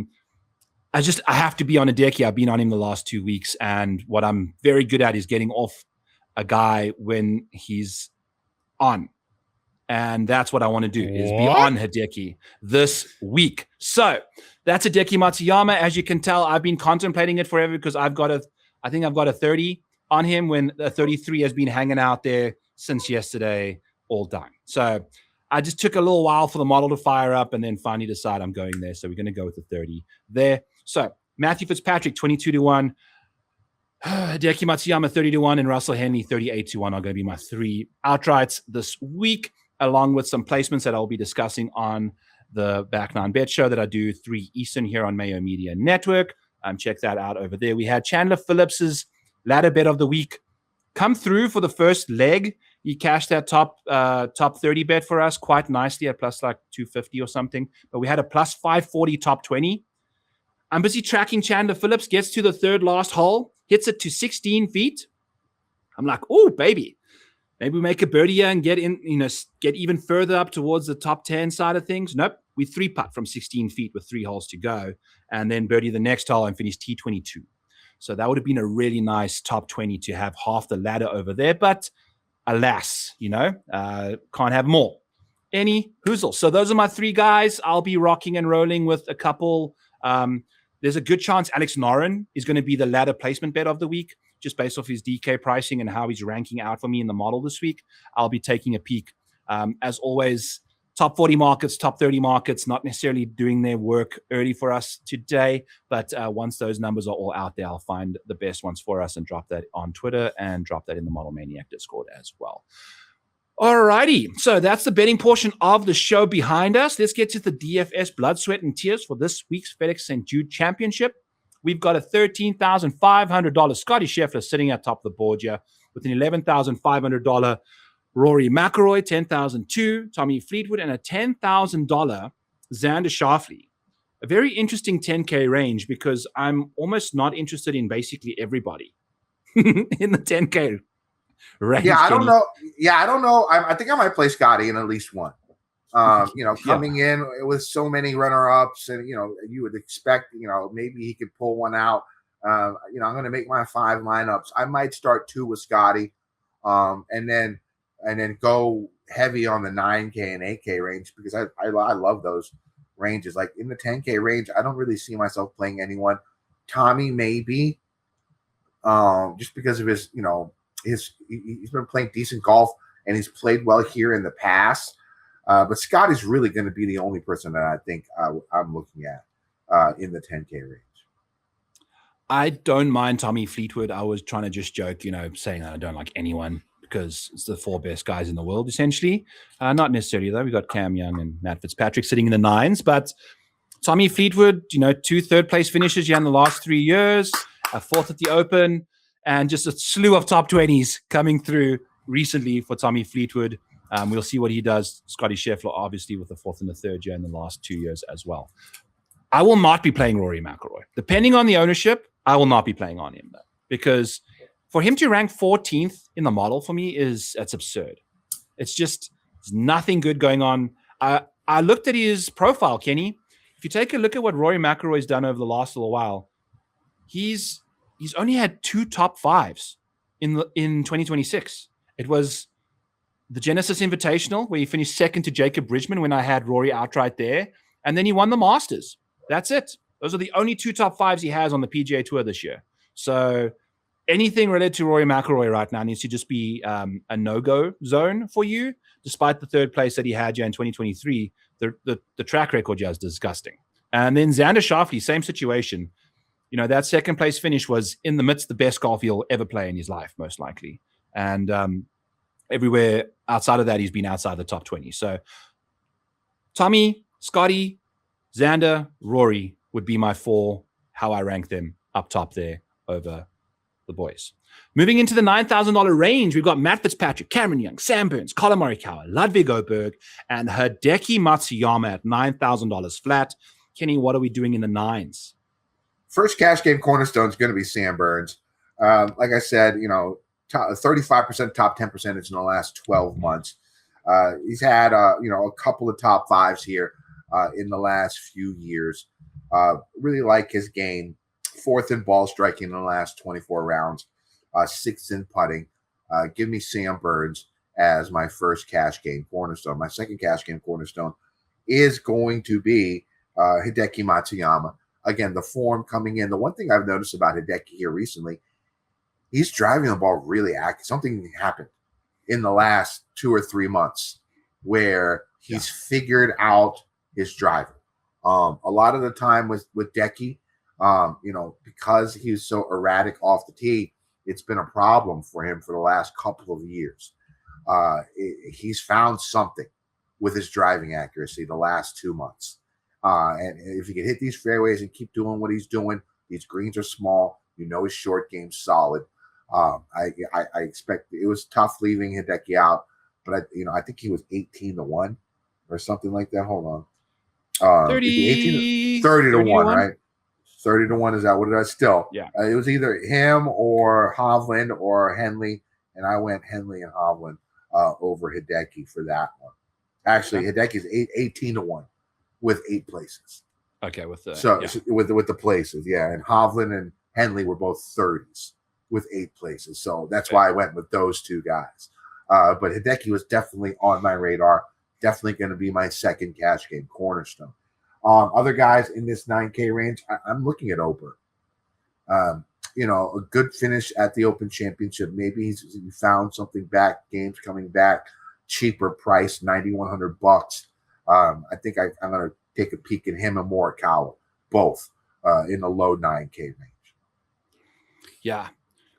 have to be on Hideki. I've been on him the last 2 weeks, and what I'm very good at is getting off a guy when he's on. And that's what I want to do, is be on Hideki this week. So that's Hideki Matsuyama. As you can tell, I've been contemplating it forever because I think I've got a 30 on him when the 33 has been hanging out there since yesterday all time. So I just took a little while for the model to fire up and then finally decide I'm going there. So we're going to go with the 30 there. So Matthew Fitzpatrick, 22-1. Hideki Matsuyama, 30-1. And Russell Henley, 38-1 are going to be my 3 outrights this week. along with some placements that I'll be discussing on the Back Nine Bet show that I do 3 Eastern here on Mayo Media Network. Check that out over there. We had Chandler Phillips's ladder bet of the week come through for the first leg. He cashed that top 30 bet for us quite nicely at plus like 250 or something. But we had a plus 540 top 20. I'm busy tracking Chandler Phillips, gets to the third last hole, hits it to 16 feet. I'm like, oh, baby. Maybe we make a birdie here and get even further up towards the top 10 side of things. Nope. We 3-putt from 16 feet with 3 holes to go, and then birdie the next hole and finish T22. So that would have been a really nice top 20 to have half the ladder over there. But alas, can't have more. Any hoozle. So those are my 3 guys. I'll be rocking and rolling with a couple. There's a good chance Alex Noren is going to be the ladder placement bet of the week, just based off his DK pricing and how he's ranking out for me in the model this week. I'll be taking a peek. As always, top 40 markets, top 30 markets, not necessarily doing their work early for us today, but once those numbers are all out there, I'll find the best ones for us and drop that on Twitter and drop that in the Model Maniac Discord as well. Alrighty, so that's the betting portion of the show behind us. Let's get to the DFS blood, sweat, and tears for this week's FedEx St. Jude Championship. We've got a $13,500 Scotty Scheffler sitting at top of the board here with an $11,500 Rory McIlroy, $10,002 Tommy Fleetwood, and a $10,000 Xander Schauffele. A very interesting 10K range because I'm almost not interested in basically everybody in the 10K range. Yeah, I don't know. Yeah, I don't know. I think I might play Scotty in at least one. Coming in with so many runner-ups, and you would expect, maybe he could pull one out. I'm going to make my 5 lineups. I might start 2 with Scotty, and then go heavy on the 9K and 8K range because I love those ranges. Like in the 10K range, I don't really see myself playing anyone. Tommy maybe, just because of his, he's been playing decent golf and he's played well here in the past. But Scott is really going to be the only person that I think I'm looking at in the 10K range. I don't mind Tommy Fleetwood. I was trying to just joke, saying that I don't like anyone because it's the 4 best guys in the world, essentially. Not necessarily, though. We've got Cam Young and Matt Fitzpatrick sitting in the 9s. But Tommy Fleetwood, 2 third-place finishes here in the last 3 years, a 4th at the Open, and just a slew of top 20s coming through recently for Tommy Fleetwood. We'll see what he does. Scotty Scheffler, obviously, with the 4th and the 3rd year in the last 2 years as well. I will not be playing Rory McIlroy. Depending on the ownership, I will not be playing on him, though, because for him to rank 14th in the model for me that's absurd. It's just there's nothing good going on. I looked at his profile, Kenny. If you take a look at what Rory McIlroy's done over the last little while, he's only had 2 top 5s in 2026. It was the Genesis Invitational, where he finished 2nd to Jacob Bridgman when I had Rory outright there, and then he won the Masters. That's it. Those are the only 2 top 5s he has on the PGA Tour this year. So anything related to Rory McIlroy right now needs to just be a no-go zone for you, despite the 3rd place that he had here in 2023. The track record just disgusting. And then Xander Schauffele, same situation. That 2nd place finish was in the midst of the best golf he'll ever play in his life, most likely. And everywhere outside of that, he's been outside the top 20. So Tommy, Scotty, Xander, Rory would be my 4, how I rank them up top there over the boys. Moving into the $9,000 range, we've got Matt Fitzpatrick, Cameron Young, Sam Burns, Colin Morikawa, Ludwig Oberg, and Hideki Matsuyama at $9,000 flat. Kenny, what are we doing in the 9s? First cash game cornerstone is going to be Sam Burns. Like I said, 35% top 10 percentage in the last 12 months. He's had a couple of top 5s here in the last few years. Really like his game. 4th in ball striking in the last 24 rounds. 6th in putting. Give me Sam Burns as my first cash game cornerstone. My second cash game cornerstone is going to be Hideki Matsuyama. Again, the form coming in. The one thing I've noticed about Hideki here recently, he's driving the ball really active. Something happened in the last 2 or 3 months where he's figured out his driving. A lot of the time with Decky, because he's so erratic off the tee, it's been a problem for him for the last couple of years. He's found something with his driving accuracy the last 2 months. And if he can hit these fairways and keep doing what he's doing, these greens are small. His short game's solid. I expect it was tough leaving Hideki out, but I think he was 18-1 or something like that. Hold on. 30 to 1, right? 30-1 is that what it is? Still, yeah. It was either him or Hovland or Henley, and I went Henley and Hovland over Hideki for that one. Actually, Hideki's 18-1 with 8 places. Okay, with the with the places, yeah. And Hovland and Henley were both 30s with 8 places, so that's why I went with those two guys. But Hideki was definitely on my radar. Definitely going to be my second cash game cornerstone. Other guys in this 9K range, I'm looking at Ober. A good finish at the Open Championship. Maybe he found something back. Games coming back, cheaper price, $9,100. I think I'm going to take a peek at him and Morikawa, both in the low 9K range. Yeah,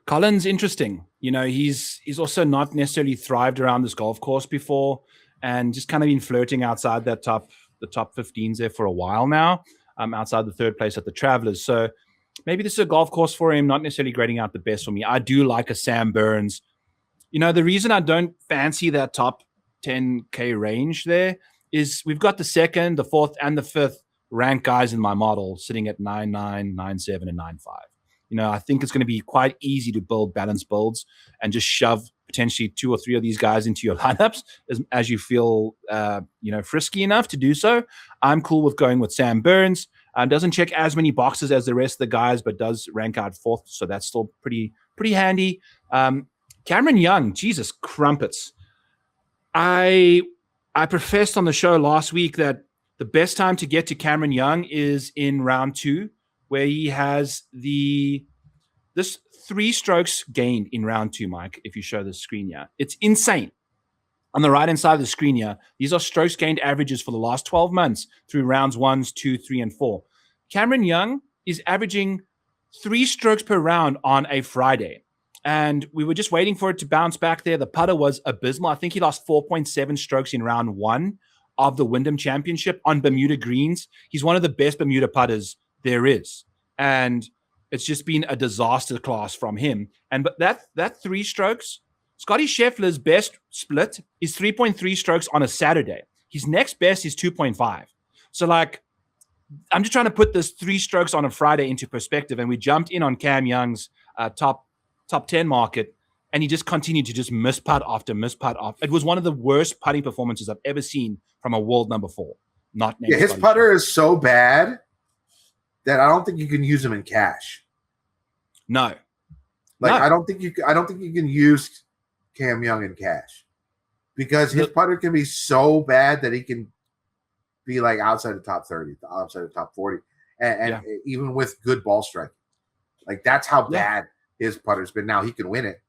Colin's interesting. He's also not necessarily thrived around this golf course before, and just kind of been flirting outside the top 15s there for a while now, outside the third place at the Travelers. So maybe this is a golf course for him, not necessarily grading out the best for me. I do like a Sam Burns. The reason I don't fancy that top 10K range there is we've got the second, the fourth, and the fifth ranked guys in my model sitting at 9.9, 9.7, and 9.5. I think it's going to be quite easy to build balanced builds and just shove potentially 2 or 3 of these guys into your lineups as you feel, frisky enough to do so. I'm cool with going with Sam Burns. Doesn't check as many boxes as the rest of the guys, but does rank out 4th. So that's still pretty handy. Cameron Young, Jesus crumpets. I professed on the show last week that the best time to get to Cameron Young is in round 2, where he has this 3 strokes gained in round 2, Mike, if you show the screen here. It's insane. On the right-hand side of the screen here, these are strokes gained averages for the last 12 months through rounds 1, 2, 3, and 4. Cameron Young is averaging 3 strokes per round on a Friday. And we were just waiting for it to bounce back there. The putter was abysmal. I think he lost 4.7 strokes in round 1 of the Wyndham Championship on Bermuda greens. He's one of the best Bermuda putters there is. And it's just been a disaster class from him. But that 3 strokes, Scotty Scheffler's best split is 3.3 strokes on a Saturday. His next best is 2.5. So I'm just trying to put this 3 strokes on a Friday into perspective. And we jumped in on Cam Young's top 10 market, and he just continued to just miss putt after miss putt after. It was one of the worst putting performances I've ever seen from a world number 4. His putter is so bad that I don't think you can use him in cash. No. I don't think you can use Cam Young in cash because his putter can be so bad that he can be outside the top 30, outside the top 40, and even with good ball striking. That's how bad his putter's been. Now he can win it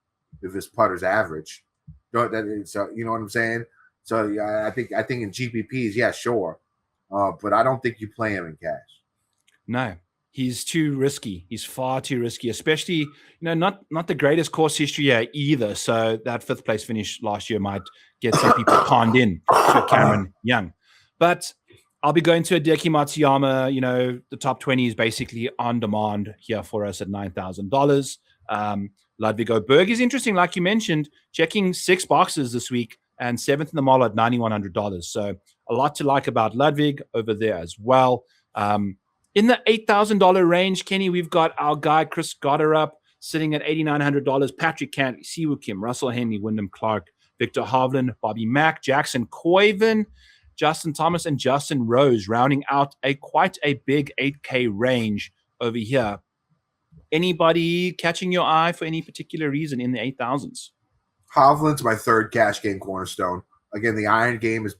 if his putter's average. So you know what I'm saying? So I think in GPPs, sure, but I don't think you play him in cash. No, he's too risky. He's far too risky, especially, not the greatest course history here either. So that 5th place finish last year might get some people conned in to Cameron Young. But I'll be going to Hideki Matsuyama. The top 20 is basically on demand here for us at $9,000. Ludwig Oberg is interesting, like you mentioned, checking 6 boxes this week and 7th in the model at $9,100. So a lot to like about Ludwig over there as well. In the $8,000 range, Kenny, we've got our guy Chris Gotterup sitting at $8,900. Patrick Cantley, Siwoo Kim, Russell Henley, Wyndham Clark, Victor Hovland, Bobby Mack, Jackson Koivun, Justin Thomas, and Justin Rose, rounding out quite a big 8K range over here. Anybody catching your eye for any particular reason in the 8,000s? Hovland's my 3rd cash game cornerstone. Again, the iron game is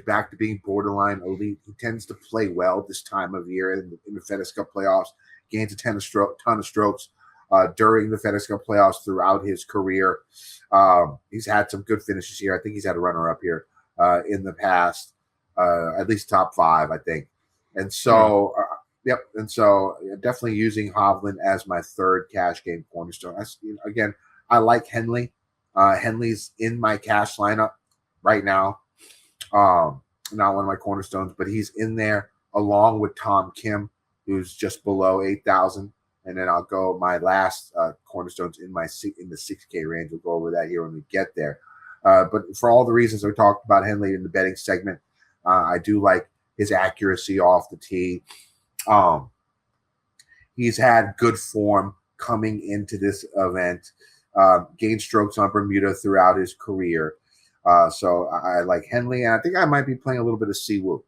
back to being borderline elite. He tends to play well this time of year in the FedEx Cup playoffs. Gains a ton of strokes during the FedEx Cup playoffs throughout his career. He's had some good finishes here. I think he's had a runner-up here in the past, at least top 5, I think. And so, definitely using Hovland as my 3rd cash game cornerstone. Again, I like Henley. Henley's in my cash lineup right now. Not one of my cornerstones, but he's in there along with Tom Kim, who's just below 8,000. And then I'll go my last cornerstones in the 6K range. We'll go over that here when we get there. But for all the reasons we talked about Henley in the betting segment, I do like his accuracy off the tee. He's had good form coming into this event. Gained strokes on Bermuda throughout his career. So I like Henley, and I think I might be playing a little bit of Siwoo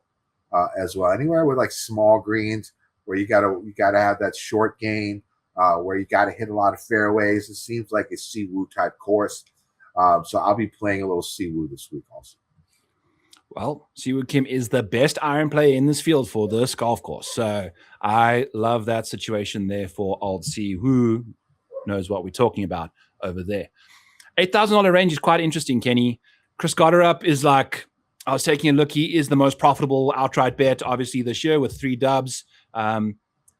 as well. Anywhere with like small greens where you gotta have that short game, where you gotta hit a lot of fairways. It seems like a Siwoo type course. So I'll be playing a little Siwoo this week also. Well, Siwoo Kim is the best iron player in this field for this golf course. So I love that situation there for old Siwoo. Knows what we're talking about over there. $8,000 range is quite interesting, Kenny. Chris Gotterup is like, I was taking a look. He is the most profitable outright bet, obviously, this year with 3 dubs.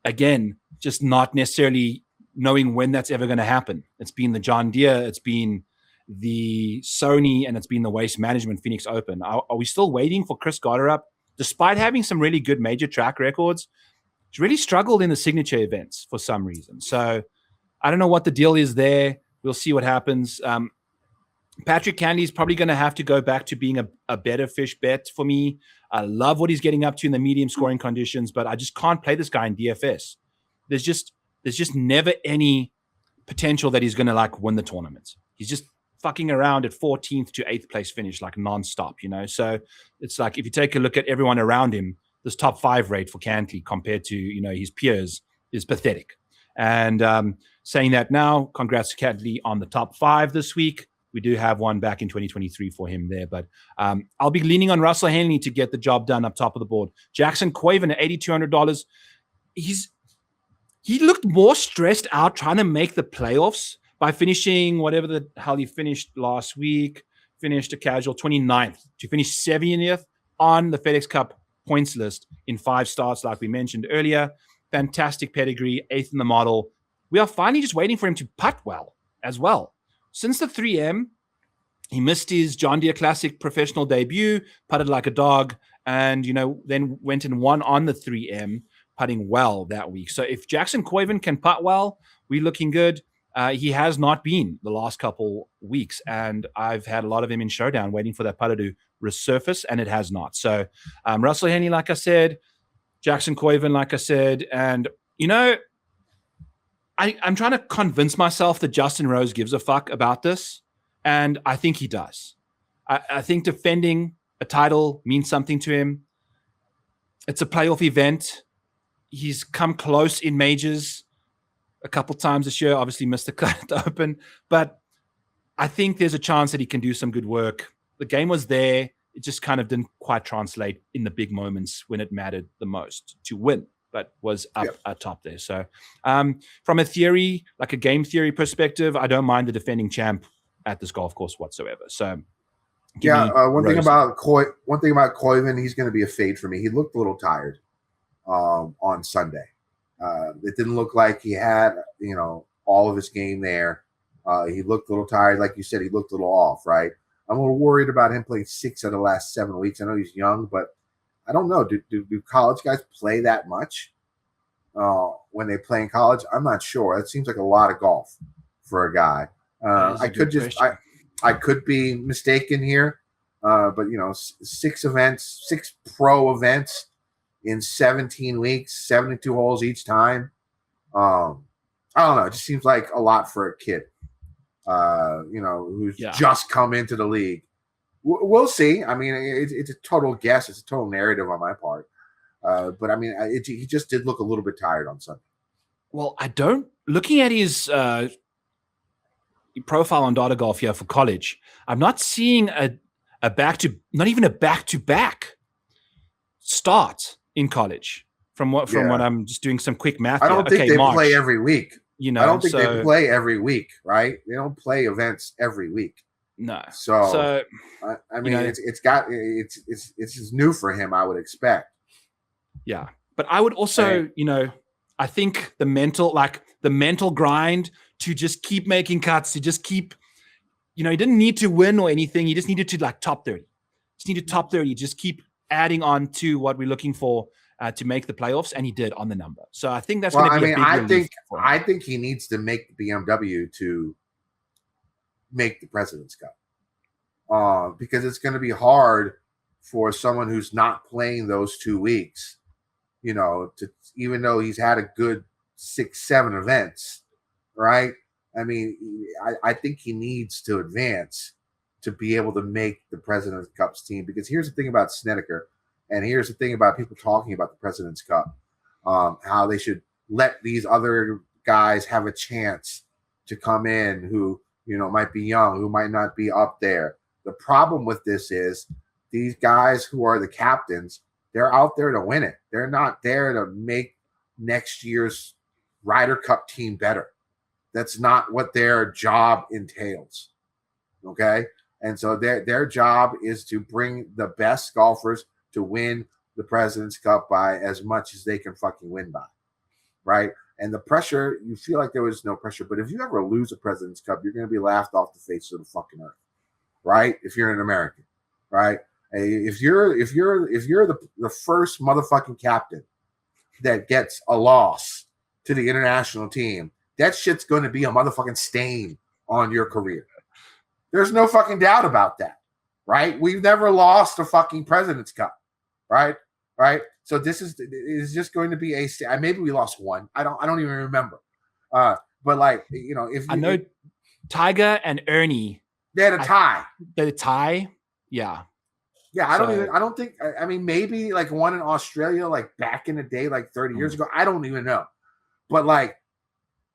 Again, just not necessarily knowing when that's ever going to happen. It's been the John Deere, it's been the Sony, and it's been the Waste Management Phoenix Open. Are we still waiting for Chris Gotterup? Despite having some really good major track records, he's really struggled in the signature events for some reason. So I don't know what the deal is there. We'll see what happens. Patrick Cantley is probably going to have to go back to being a better fish bet for me. I love what he's getting up to in the medium scoring conditions, but I just can't play this guy in DFS. There's just never any potential that he's going to like win the tournament. He's just fucking around at 14th to 8th place finish like nonstop, you know? So it's like, if you take a look at everyone around him, this top 5 rate for Cantley compared to, you know, his peers is pathetic. And saying that now, congrats to Cantley on the top 5 this week. We do have one back in 2023 for him there, but I'll be leaning on Russell Henley to get the job done up top of the board. Jackson Koivun at $8,200. He looked more stressed out trying to make the playoffs by finishing whatever the hell he finished last week. Finished a casual 29th to finish 70th on the FedEx Cup points list in 5 starts, like we mentioned earlier. Fantastic pedigree, 8th in the model. We are finally just waiting for him to putt well as well. Since the 3M, he missed his John Deere Classic professional debut, putted like a dog, and, you know, then went and won on the 3M, putting well that week. So if Jackson Koivun can putt well, we're looking good. He has not been the last couple weeks, and I've had a lot of him in Showdown waiting for that putter to resurface, and it has not. So Russell Henley, like I said, Jackson Koivun, like I said, and, you know, I'm trying to convince myself that Justin Rose gives a fuck about this, and I think he does. I think defending a title means something to him. It's a playoff event. He's come close in majors a couple times this year, obviously missed the cut at the Open, but I think there's a chance that he can do some good work. The game was there. It just kind of didn't quite translate in the big moments when it mattered the most to win, but was up top there. So from a theory, like a game theory perspective, I don't mind the defending champ at this golf course whatsoever. So one thing about Koivun, he's going to be a fade for me. He looked a little tired on Sunday. It didn't look like he had, you know, all of his game there. He looked a little tired. Like you said, he looked a little off, right? I'm a little worried about him playing 6 of the last 7 weeks. I know he's young, but I don't know. Do college guys play that much when they play in college? I'm not sure. It seems like a lot of golf for a guy. I could be mistaken here, but, you know, 6 events, 6 pro events in 17 weeks, 72 holes each time. I don't know. It just seems like a lot for a kid, you know, who's just come into the league. We'll see. I mean, it's a total guess. It's a total narrative on my part. But I mean, he just did look a little bit tired on Sunday. Well, looking at his profile on Data Golf here for college, I'm not seeing not even a back-to-back start in college from what I'm just doing some quick math. I don't think they play every week. You know, I don't think they play every week, right? They don't play events every week. No. So I mean, it's new for him, I would expect. Yeah. But I would also, you know, I think the mental grind to just keep making cuts, to just keep, he didn't need to win or anything. He just needed to like top 30. Just needed top 30. Just keep adding on to what we're looking for to make the playoffs, and he did on the number. So I think that's going to be a big relief for him. I think he needs to make the BMW to make the President's Cup, because it's going to be hard for someone who's not playing those 2 weeks, to even though he's had a good 6-7 events, right? I mean, I think he needs to advance to be able to make the President's Cup's team, because here's the thing about Snedeker, and here's the thing about people talking about the President's Cup, how they should let these other guys have a chance to come in who, might be young, who might not be up there. The problem with this is these guys who are the captains, they're out there to win it. They're not there to make next year's Ryder Cup team better. That's not what their job entails. Okay? And so their job is to bring the best golfers to win the President's Cup by as much as they can fucking win by. Right? And the pressure, you feel like there was no pressure, but if you ever lose a President's Cup, you're going to be laughed off the face of the fucking earth. Right? If you're an American. Right? If you're the first motherfucking captain that gets a loss to the international team, that shit's going to be a motherfucking stain on your career. There's no fucking doubt about that, right? We've never lost a fucking President's Cup, right? Right. So this is just going to be maybe we lost one. I don't even remember. But like, if I know Tiger and Ernie, they had a tie. They had a tie. Yeah. Yeah. I don't think, maybe like one in Australia, like back in the day, like 30 years ago. I don't even know. But like,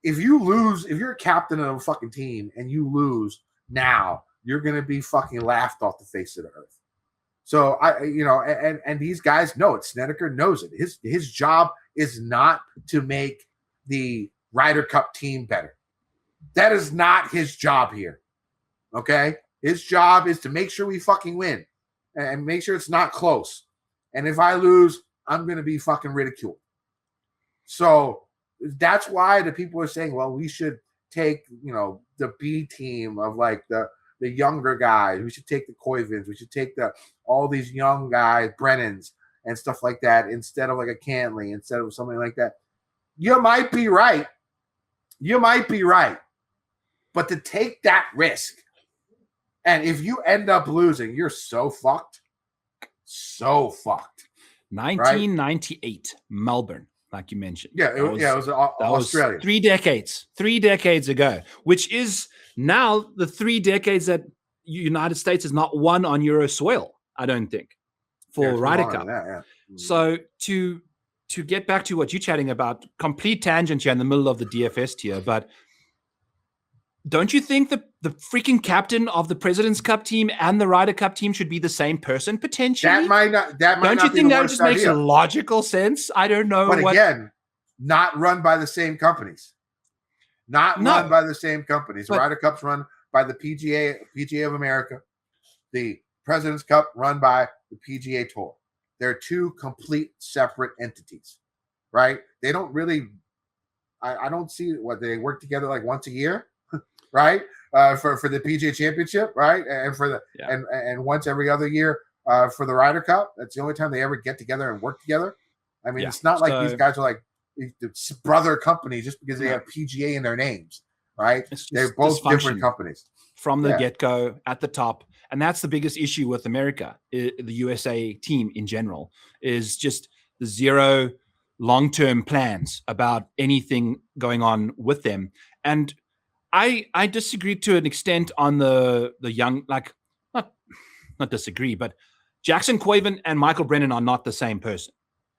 if you're a captain of a fucking team and you lose now, you're going to be fucking laughed off the face of the earth. So and these guys know it. Snedeker knows it. His job is not to make the Ryder Cup team better. That is not his job here. Okay? His job is to make sure we fucking win and make sure it's not close. And if I lose, I'm going to be fucking ridiculed. So that's why the people are saying, well, we should take, the B team of like the younger guys. We should take the Koivuns. We should take all these young guys, Brennans and stuff like that, instead of like a Cantley, instead of something like that. You might be right. But to take that risk, and if you end up losing, you're so fucked. So fucked. 1998, right? Melbourne. Like you mentioned. Yeah, it was Australia. 3 decades ago, which is now the 3 decades that United States has not won on Euro soil, I don't think, for Ryder Cup. So to get back to what you're chatting about, complete tangent here in the middle of the DFS tier, but don't you think the freaking captain of the President's Cup team and the Ryder Cup team should be the same person potentially? That might not. Don't you think that just makes logical sense? I don't know. But again, not run by the same companies. Run by the same companies. The Ryder Cup's run by the PGA of America. The President's Cup run by the PGA Tour. They're two complete separate entities, right? They don't really. I don't see what they work together like once a year. Right, for the PGA Championship, right, and for the and once every other year for the Ryder Cup. That's the only time they ever get together and work together. I mean, it's not like these guys are like brother companies just because they have PGA in their names, right? They're both different companies from the get-go at the top, and that's the biggest issue with America, the USA team in general, is just the zero long-term plans about anything going on with them. And I disagree to an extent on the young, like not disagree, but Jackson Koivun and Michael Brennan are not the same person.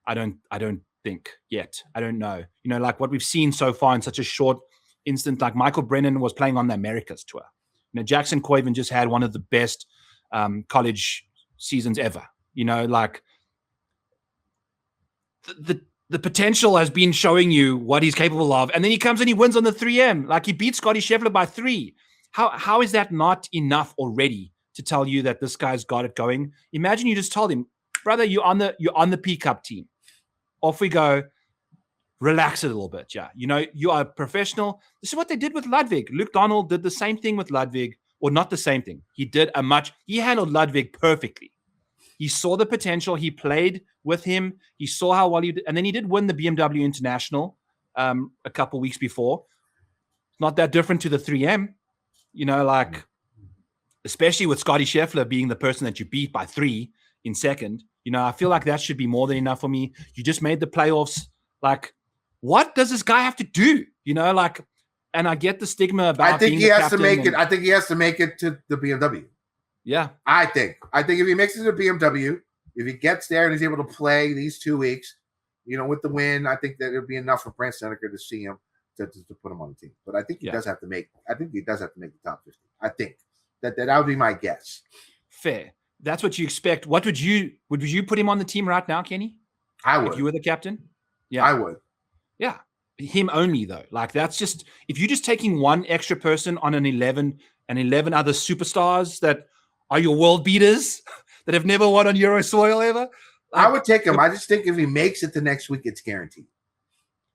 I don't think yet. I don't know. Like what we've seen so far in such a short instant, like Michael Brennan was playing on the Americas tour. Jackson Koivun just had one of the best college seasons ever. Like the potential has been showing you what he's capable of. And then he comes and he wins on the 3M. Like he beat Scotty Scheffler by 3. How is that not enough already to tell you that this guy's got it going? Imagine you just told him, brother, you're on the P Cup team. Off we go. Relax it a little bit. Yeah. You are a professional. This is what they did with Ludwig. Luke Donald did the same thing with Ludwig. or not the same thing. He handled Ludwig perfectly. He saw the potential. He played with him. He saw how well he did. And then he did win the BMW International a couple weeks before. Not that different to the 3M, especially with Scotty Scheffler being the person that you beat by 3 in second. I feel like that should be more than enough for me. You just made the playoffs. Like, what does this guy have to do? And I get the stigma about. I think he has to make it. I think he has to make it to the BMW. Yeah, I think if he makes it to BMW, if he gets there and he's able to play these 2 weeks, with the win, I think that it'll be enough for Brandt Snedeker to see him to put him on the team. But I think he does have to make. I think he does have to make the top 50. I think that would be my guess. Fair. That's what you expect. What would you put him on the team right now, Kenny? I would. If you were the captain. Yeah, I would. Yeah, him only though. Like that's just if you're just taking one extra person on an 11 other superstars that are your world beaters that have never won on Euro soil ever. I would take him. I just think if he makes it the next week, it's guaranteed.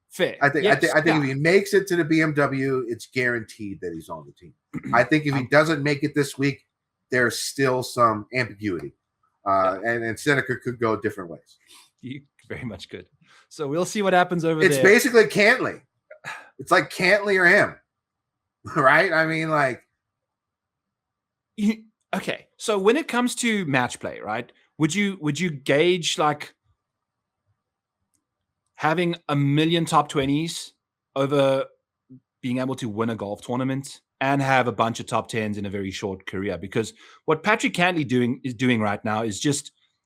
Fair. I think if he makes it to the BMW, it's guaranteed that he's on the team. I think if he doesn't make it this week, there's still some ambiguity, and Snedeker could go different ways. You very much could. So we'll see what happens over there. It's basically Cantley. It's like Cantley or him, right? I mean, like. Okay, so when it comes to match play, right? Would you gauge like having 1 million top 20s over being able to win a golf tournament and have a bunch of top 10s in a very short career? Because what Patrick Cantley is doing right now is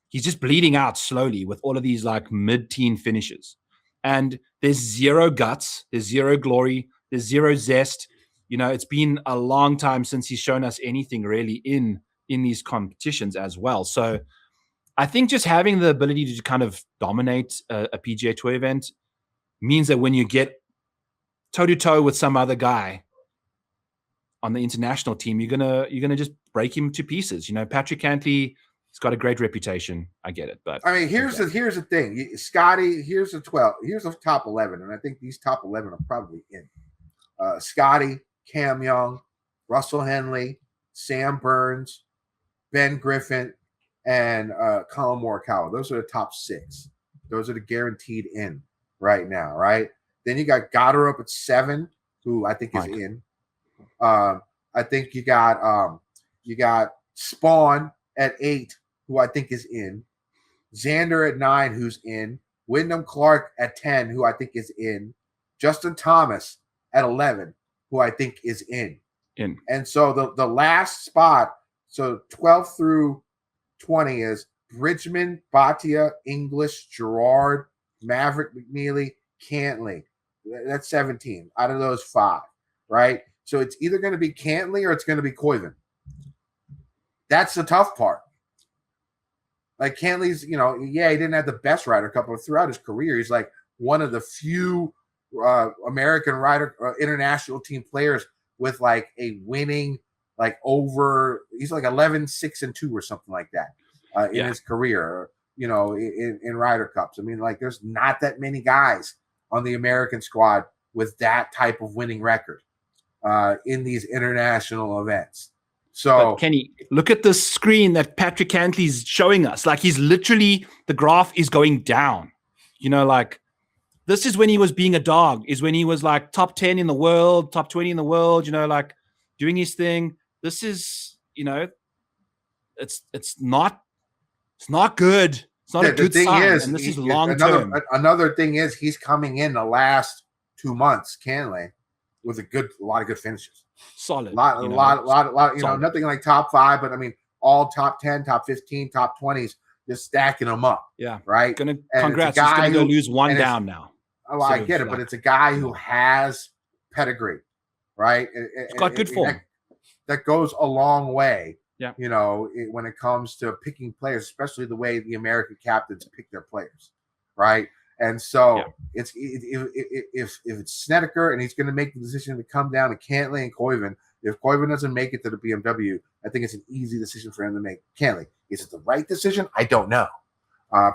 he's just bleeding out slowly with all of these like mid-teen finishes. And there's zero guts, there's zero glory, there's zero zest. It's been a long time since he's shown us anything really in these competitions as well. So I think just having the ability to kind of dominate a PGA Tour event means that when you get toe-to-toe with some other guy on the international team, you're gonna just break him to pieces. Patrick Cantley, he's got a great reputation. I get it, but I mean, here's the thing, Scotty. Here's the 12. Here's the top 11, and I think these top 11 are probably in. Scotty, Cam Young, Russell Henley, Sam Burns, Ben Griffin, and Colin Morikawa. Those are the top 6. Those are the guaranteed in right now, right? Then you got Goddard up at 7, who I think is in. I think you got Spawn at 8, who I think is in. Xander at 9, who's in. Wyndham Clark at 10, who I think is in. Justin Thomas at 11, who I think is in. And so the last spot, so 12 through 20 is Bridgman, Bhatia, English, Gerard, Maverick McNeely, Cantley. That's 17 out of those 5, right? So it's either going to be Cantley or it's going to be Koivun. That's the tough part. Like Cantley's, he didn't have the best Ryder Cup, but throughout his career, he's like one of the few American international team players with like a winning, like he's like 11-6-2 or something like that in his career, in Ryder Cups. I mean, like there's not that many guys on the American squad with that type of winning record in these international events. So but Kenny, look at the screen that Patrick Cantley's showing us. Like he's literally, the graph is going down. Like this is when he was being a dog, is when he was like top 10 in the world, top 20 in the world, like doing his thing. This is, it's not good. It's not a good sign. And this is long term. Another thing is he's coming in the last 2 months, Cantley, with a lot of good finishes. Solid. A lot, nothing like top 5, but I mean, all top 10, top 15, top 20s, just stacking them up. Yeah. Right. Congrats. He's going to go lose one down now. Oh, I get it, but it's a guy who has pedigree, right? He's got good form. That goes a long way. Yeah. When it comes to picking players, especially the way the American captains pick their players, right? And so if it's Snedeker and he's going to make the decision to come down to Cantley and Koivun, if Koivun doesn't make it to the BMW, I think it's an easy decision for him to make. Cantley, is it the right decision? I don't know.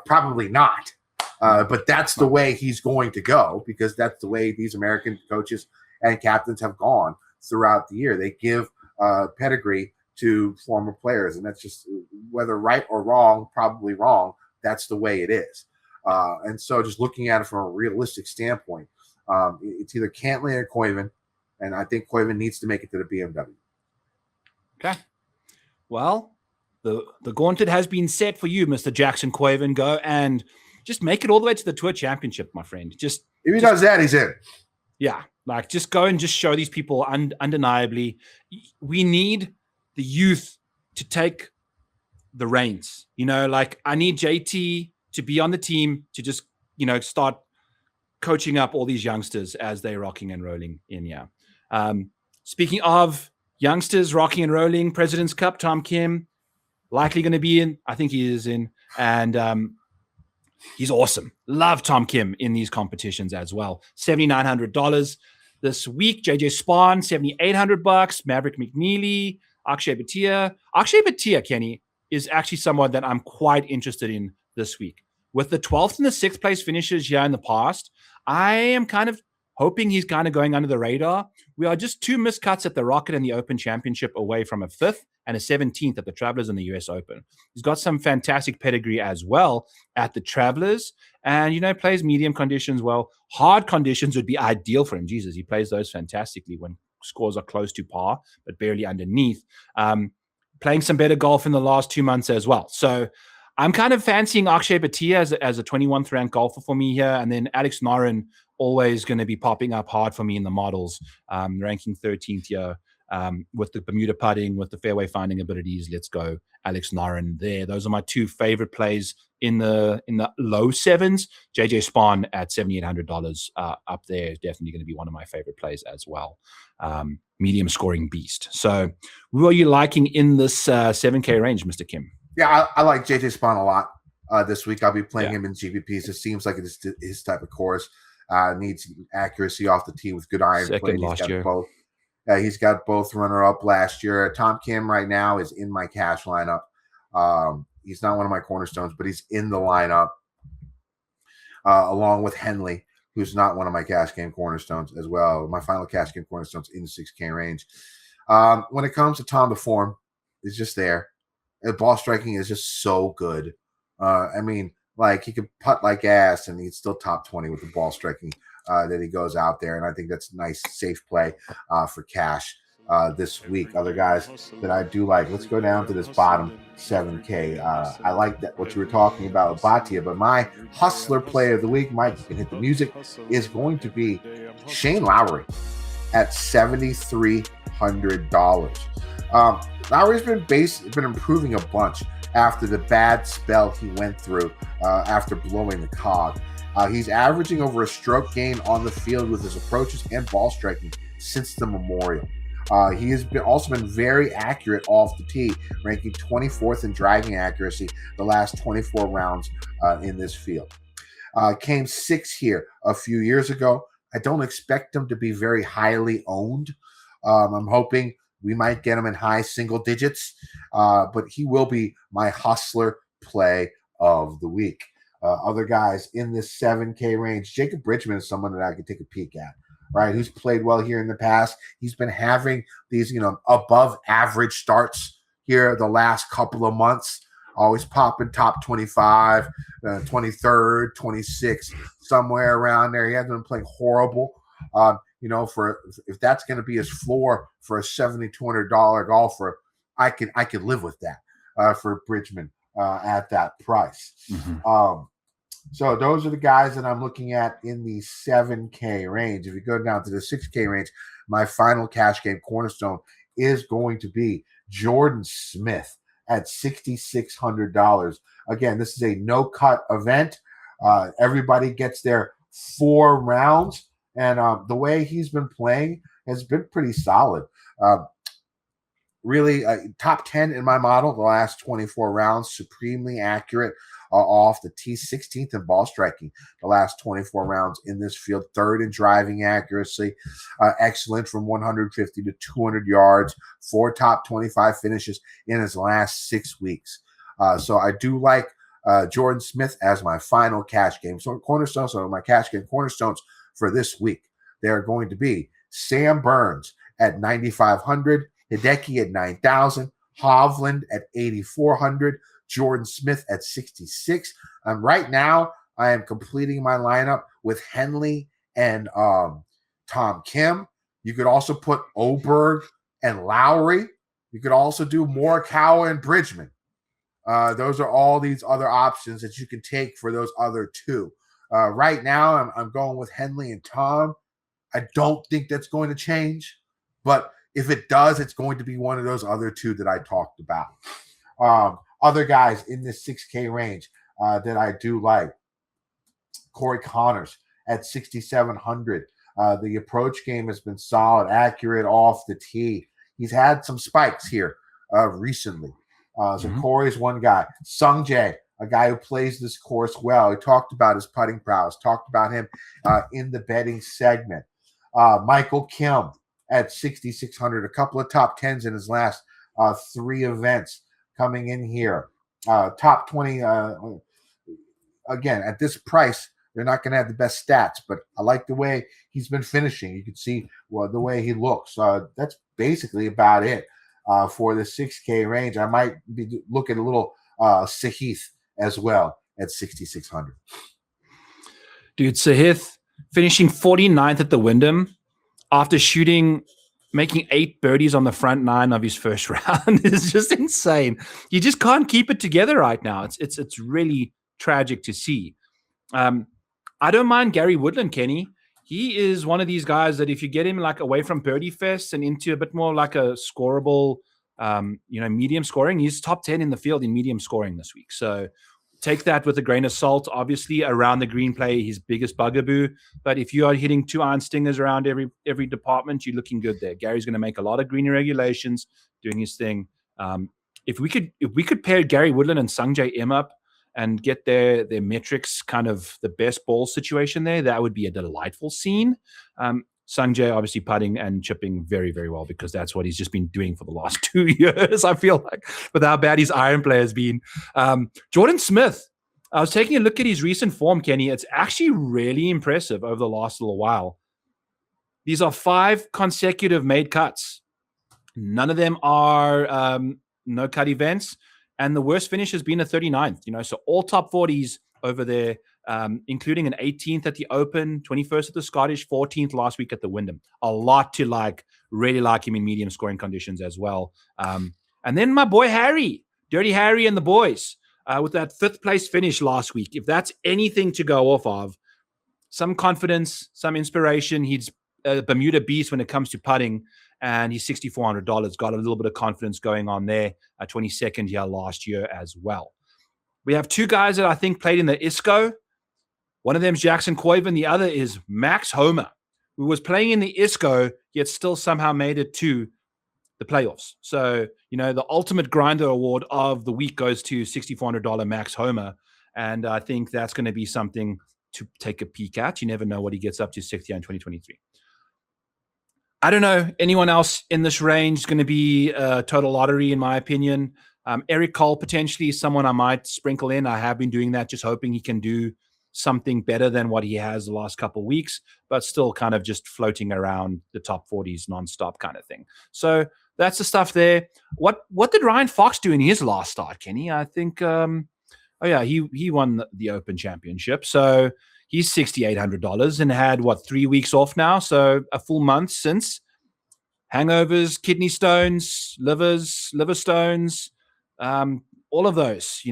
Probably not. But that's the way he's going to go, because that's the way these American coaches and captains have gone throughout the year. They give pedigree to former players, and that's just, whether right or wrong, probably wrong. That's the way it is. And so, just looking at it from a realistic standpoint, it's either Cantlay or Koivun, and I think Koivun needs to make it to the BMW. Okay. Well, the gauntlet has been set for you, Mr. Jackson Koivun. Go and just make it all the way to the Tour Championship, my friend. If he does that, he's in. Yeah, like just go and just show these people undeniably. We need the youth to take the reins. Like I need JT to be on the team to just, start coaching up all these youngsters as they're rocking and rolling in here. Speaking of youngsters rocking and rolling, President's Cup, Tom Kim, likely going to be in. I think he is in. And he's awesome. Love Tom Kim in these competitions as well. $7,900 this week. JJ Spawn, $7,800. Maverick McNeely, Akshay Bhatia. Akshay Bhatia, Kenny, is actually someone that I'm quite interested in this week. With the 12th and the 6th place finishes here in the past, I am kind of hoping he's kind of going under the radar. We are just 2 missed cuts at the Rocket and the Open Championship away from a 5th and a 17th at the Travelers and the US Open. He's got some fantastic pedigree as well at the Travelers and, plays medium conditions well. Hard conditions would be ideal for him. Jesus, he plays those fantastically when scores are close to par, but barely underneath. Playing some better golf in the last 2 months as well. So I'm kind of fancying Akshay Bhatia as a 21th ranked golfer for me here. And then Alex Noren, always going to be popping up hard for me in the models, ranking 13th here with the Bermuda putting, with the fairway finding abilities. Let's go Alex Noren there. Those are my 2 favorite plays in the low 7s. JJ Spawn at $7,800 up there is definitely going to be one of my favorite plays as well. Medium scoring beast. So who are you liking in this 7K range, Mr. Kim? Yeah, I like JJ Spawn a lot this week. I'll be playing him in GPPs. It seems like it's his type of course. Needs accuracy off the tee with good iron play. He's got both runner-up last year. Tom Kim right now is in my cash lineup. He's not one of my cornerstones, but he's in the lineup along with Henley, who's not one of my cash game cornerstones as well. My final cash game cornerstones in the 6K range. When it comes to Tom, the form is just there. The ball striking is just so good. Like he could putt like ass, and he's still top 20 with the ball striking that he goes out there. And I think that's a nice, safe play for cash this week. Other guys that I do like. Let's go down to this bottom 7K. I like that what you were talking about with Bhatia, but my hustler play of the week, Mike, you can hit the music, is going to be Shane Lowry at $7,300. Lowry's been improving a bunch after the bad spell he went through after blowing the cog. He's averaging over a stroke gain on the field with his approaches and ball striking since the Memorial. He has also been very accurate off the tee, ranking 24th in driving accuracy the last 24 rounds in this field. Came 6th here a few years ago. I don't expect him to be very highly owned. I'm hoping we might get him in high single digits, but he will be my hustler play of the week. Other guys in this 7K range, Jacob Bridgman is someone that I could take a peek at, right? Who's played well here in the past. He's been having these, above average starts here the last couple of months, always popping top 25, 23rd, 26th, somewhere around there. He hasn't been playing horrible. If that's going to be his floor for a $7,200 golfer, I could live with that for Bridgman at that price. Mm-hmm. So those are the guys that I'm looking at in the 7K range. If you go down to the 6K range, my final cash game cornerstone is going to be Jordan Smith at $6,600. Again, this is a no-cut event. Everybody gets their 4 rounds. And the way he's been playing has been pretty solid. Really, top 10 in my model the last 24 rounds, supremely accurate off the tee, 16th in ball striking the last 24 rounds in this field, 3rd in driving accuracy, excellent from 150 to 200 yards, 4 top 25 finishes in his last 6 weeks. So I do like Jordan Smith as my final cash game. So cornerstones, so my cash game cornerstones for this week, they're going to be Sam Burns at $9,500, Hideki at 9,000, Hovland at 8,400, Jordan Smith at 66. Right now, I am completing my lineup with Henley and Tom Kim. You could also put Oberg and Lowry. You could also do Morikawa and Bridgman. Those are all these other options that you can take for those other two. Right now, I'm going with Henley and Tom. I don't think that's going to change, but if it does, it's going to be one of those other two that I talked about. Other guys in this 6K range that I do like. Corey Connors at 6,700. The approach game has been solid, accurate off the tee. He's had some spikes here recently. So Corey's one guy. Sung Jae, a guy who plays this course well. He talked about his putting prowess, talked about him in the betting segment. Michael Kim at 6,600. A couple of top 10s in his last 3 events coming in here. Top 20, again, at this price, they're not going to have the best stats, but I like the way he's been finishing. You can see the way he looks. That's basically about it for the 6K range. I might be looking a little Sahith as well at 6,600. Dude, Sahith finishing 49th at the Wyndham after making 8 birdies on the front 9 of his first round is just insane. You just can't keep it together right now. It's really tragic to see. I don't mind Gary Woodland, Kenny. He is one of these guys that if you get him like away from birdie fest and into a bit more like a scoreable, medium scoring, he's top 10 in the field in medium scoring this week. So take that with a grain of salt. Obviously, around the green play, his biggest bugaboo. But if you are hitting 2-iron stingers around every department, you're looking good there. Gary's going to make a lot of green regulations, doing his thing. If we could pair Gary Woodland and Sungjae Im up and get their metrics kind of the best ball situation there, that would be a delightful scene. Sungjae obviously putting and chipping very, very well because that's what he's just been doing for the last 2 years, I feel like, with how bad his iron play has been. Jordan Smith, I was taking a look at his recent form, Kenny. It's actually really impressive over the last little while. These are 5 consecutive made cuts. None of them are no-cut events. And the worst finish has been a 39th, so all top 40s over there, including an 18th at the Open, 21st at the Scottish, 14th last week at the Wyndham. A lot to like, really like him in medium scoring conditions as well. And then my boy Harry, Dirty Harry and the boys, with that 5th place finish last week. If that's anything to go off of, some confidence, some inspiration. He's a Bermuda beast when it comes to putting. And he's $6,400. Got a little bit of confidence going on there. 22nd here last year as well. We have 2 guys that I think played in the ISCO. One of them is Jackson Koivun. The other is Max Homa, who was playing in the ISCO, yet still somehow made it to the playoffs. So, the ultimate grinder award of the week goes to $6,400 Max Homa. And I think that's going to be something to take a peek at. You never know what he gets up to 6th year in 2023. I don't know. Anyone else in this range is going to be a total lottery, in my opinion. Eric Cole potentially is someone I might sprinkle in. I have been doing that, just hoping he can do something better than what he has the last couple of weeks, but still kind of just floating around the top 40s nonstop kind of thing. So that's the stuff there. What did Ryan Fox do in his last start, Kenny? I think, he won the Open Championship. So he's $6,800 and had 3 weeks off now. So a full month since. Hangovers, kidney stones, liver stones, all of those,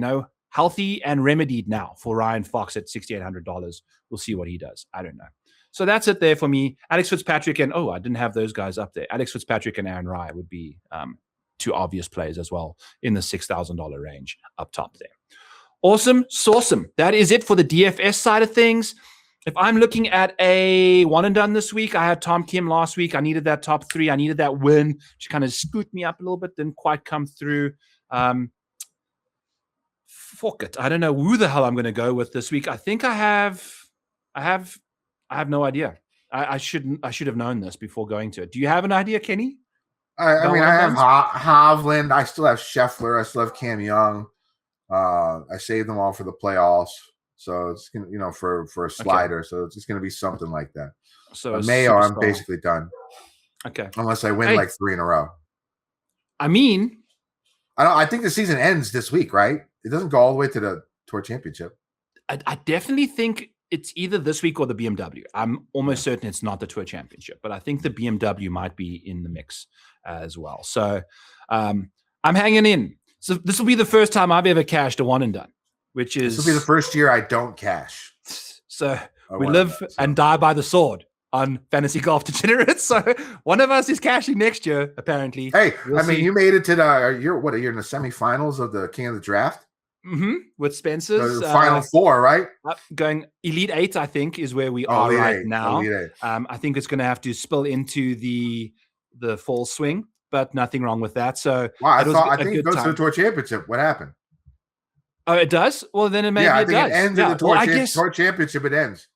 healthy and remedied now for Ryan Fox at $6,800. We'll see what he does. I don't know. So that's it there for me. Alex Fitzpatrick and, I didn't have those guys up there. Alex Fitzpatrick and Aaron Rai would be 2 obvious plays as well in the $6,000 range up top there. Awesome. Sawsome. That is it for the DFS side of things. If I'm looking at a one and done this week, I had Tom Kim last week. I needed that top 3. I needed that win to kind of scoot me up a little bit. Didn't quite come through. Fuck it. I don't know who the hell I'm going to go with this week. I think I have no idea. I should have known this before going to it. Do you have an idea, Kenny? I have Hovland. I still have Scheffler. I still have Cam Young. I saved them all for the playoffs. So it's gonna, for a slider. Okay. So it's just gonna be something like that. So Mayo, I'm basically done. Okay. Unless I win 3 in a row. I mean, I think the season ends this week, right? It doesn't go all the way to the Tour Championship. I definitely think it's either this week or the BMW. I'm almost certain it's not the Tour Championship, but I think the BMW might be in the mix as well. So I'm hanging in. So this will be the first time I've ever cashed a one and done, which is... This will be the first year I don't cash. So we live and die by the sword on Fantasy Golf Degenerates. So one of us is cashing next year, apparently. Hey, you made it to you're in the semifinals of the King of the Draft? With Spencer's the final four, right? Going Elite 8, I think, is where we are right now. I think it's going to have to spill into the fall swing, but nothing wrong with that. So I think it goes to the Tour Championship. What happened? Oh, it does? Well, then maybe it does. It ends in the Tour Championship. It ends.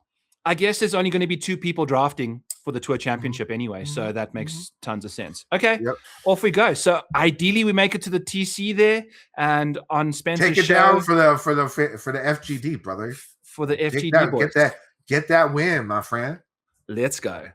I guess there's only going to be 2 people drafting for the Tour Championship anyway, so that makes tons of sense. Okay, off we go. So ideally, we make it to the TC there, and on Spencer's take it show, down for the FGD, brother. For the FGD boys. Get that win, my friend. Let's go.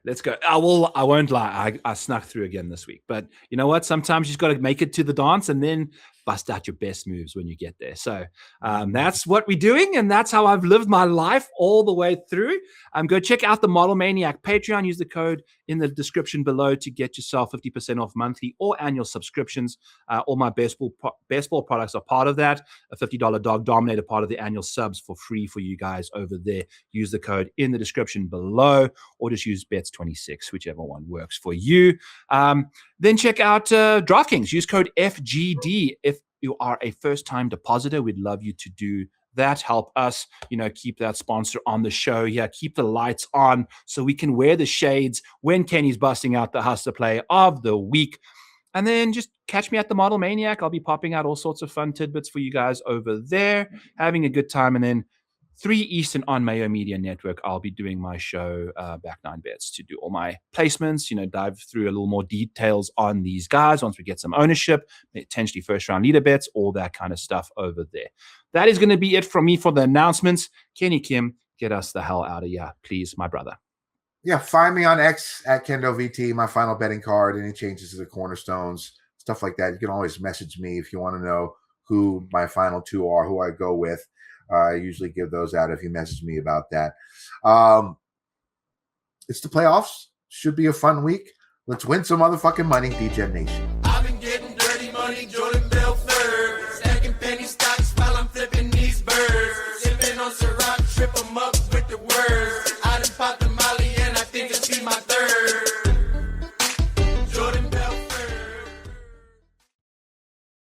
I won't lie. I snuck through again this week, but you know what? Sometimes you just got to make it to the dance and then bust out your best moves when you get there. So that's what we're doing, and that's how I've lived my life all the way through. Go check out the Model Maniac Patreon. Use the code in the description below to get yourself 50% off monthly or annual subscriptions. All my baseball products are part of that. A $50 Dog Dominator part of the annual subs for free for you guys over there. Use the code in the description below, or just use Bets26, whichever one works for you. Then check out DraftKings. Use code FGD if you are a first-time depositor. We'd love you to do that. Help us, keep that sponsor on the show. Yeah, keep the lights on so we can wear the shades when Kenny's busting out the Hustler Play of the week. And then just catch me at the Model Maniac. I'll be popping out all sorts of fun tidbits for you guys over there, having a good time. And then 3 Eastern on Mayo Media Network, I'll be doing my show, Back 9 Bets, to do all my placements, dive through a little more details on these guys once we get some ownership, potentially first-round leader bets, all that kind of stuff over there. That is going to be it from me for the announcements. Kenny Kim, get us the hell out of here, please, my brother. Yeah, find me on X at KendoVT, my final betting card, any changes to the cornerstones, stuff like that. You can always message me if you want to know who my final 2 are, who I go with. I usually give those out if you message me about that. It's the playoffs. Should be a fun week. Let's win some motherfucking money, DGen Nation.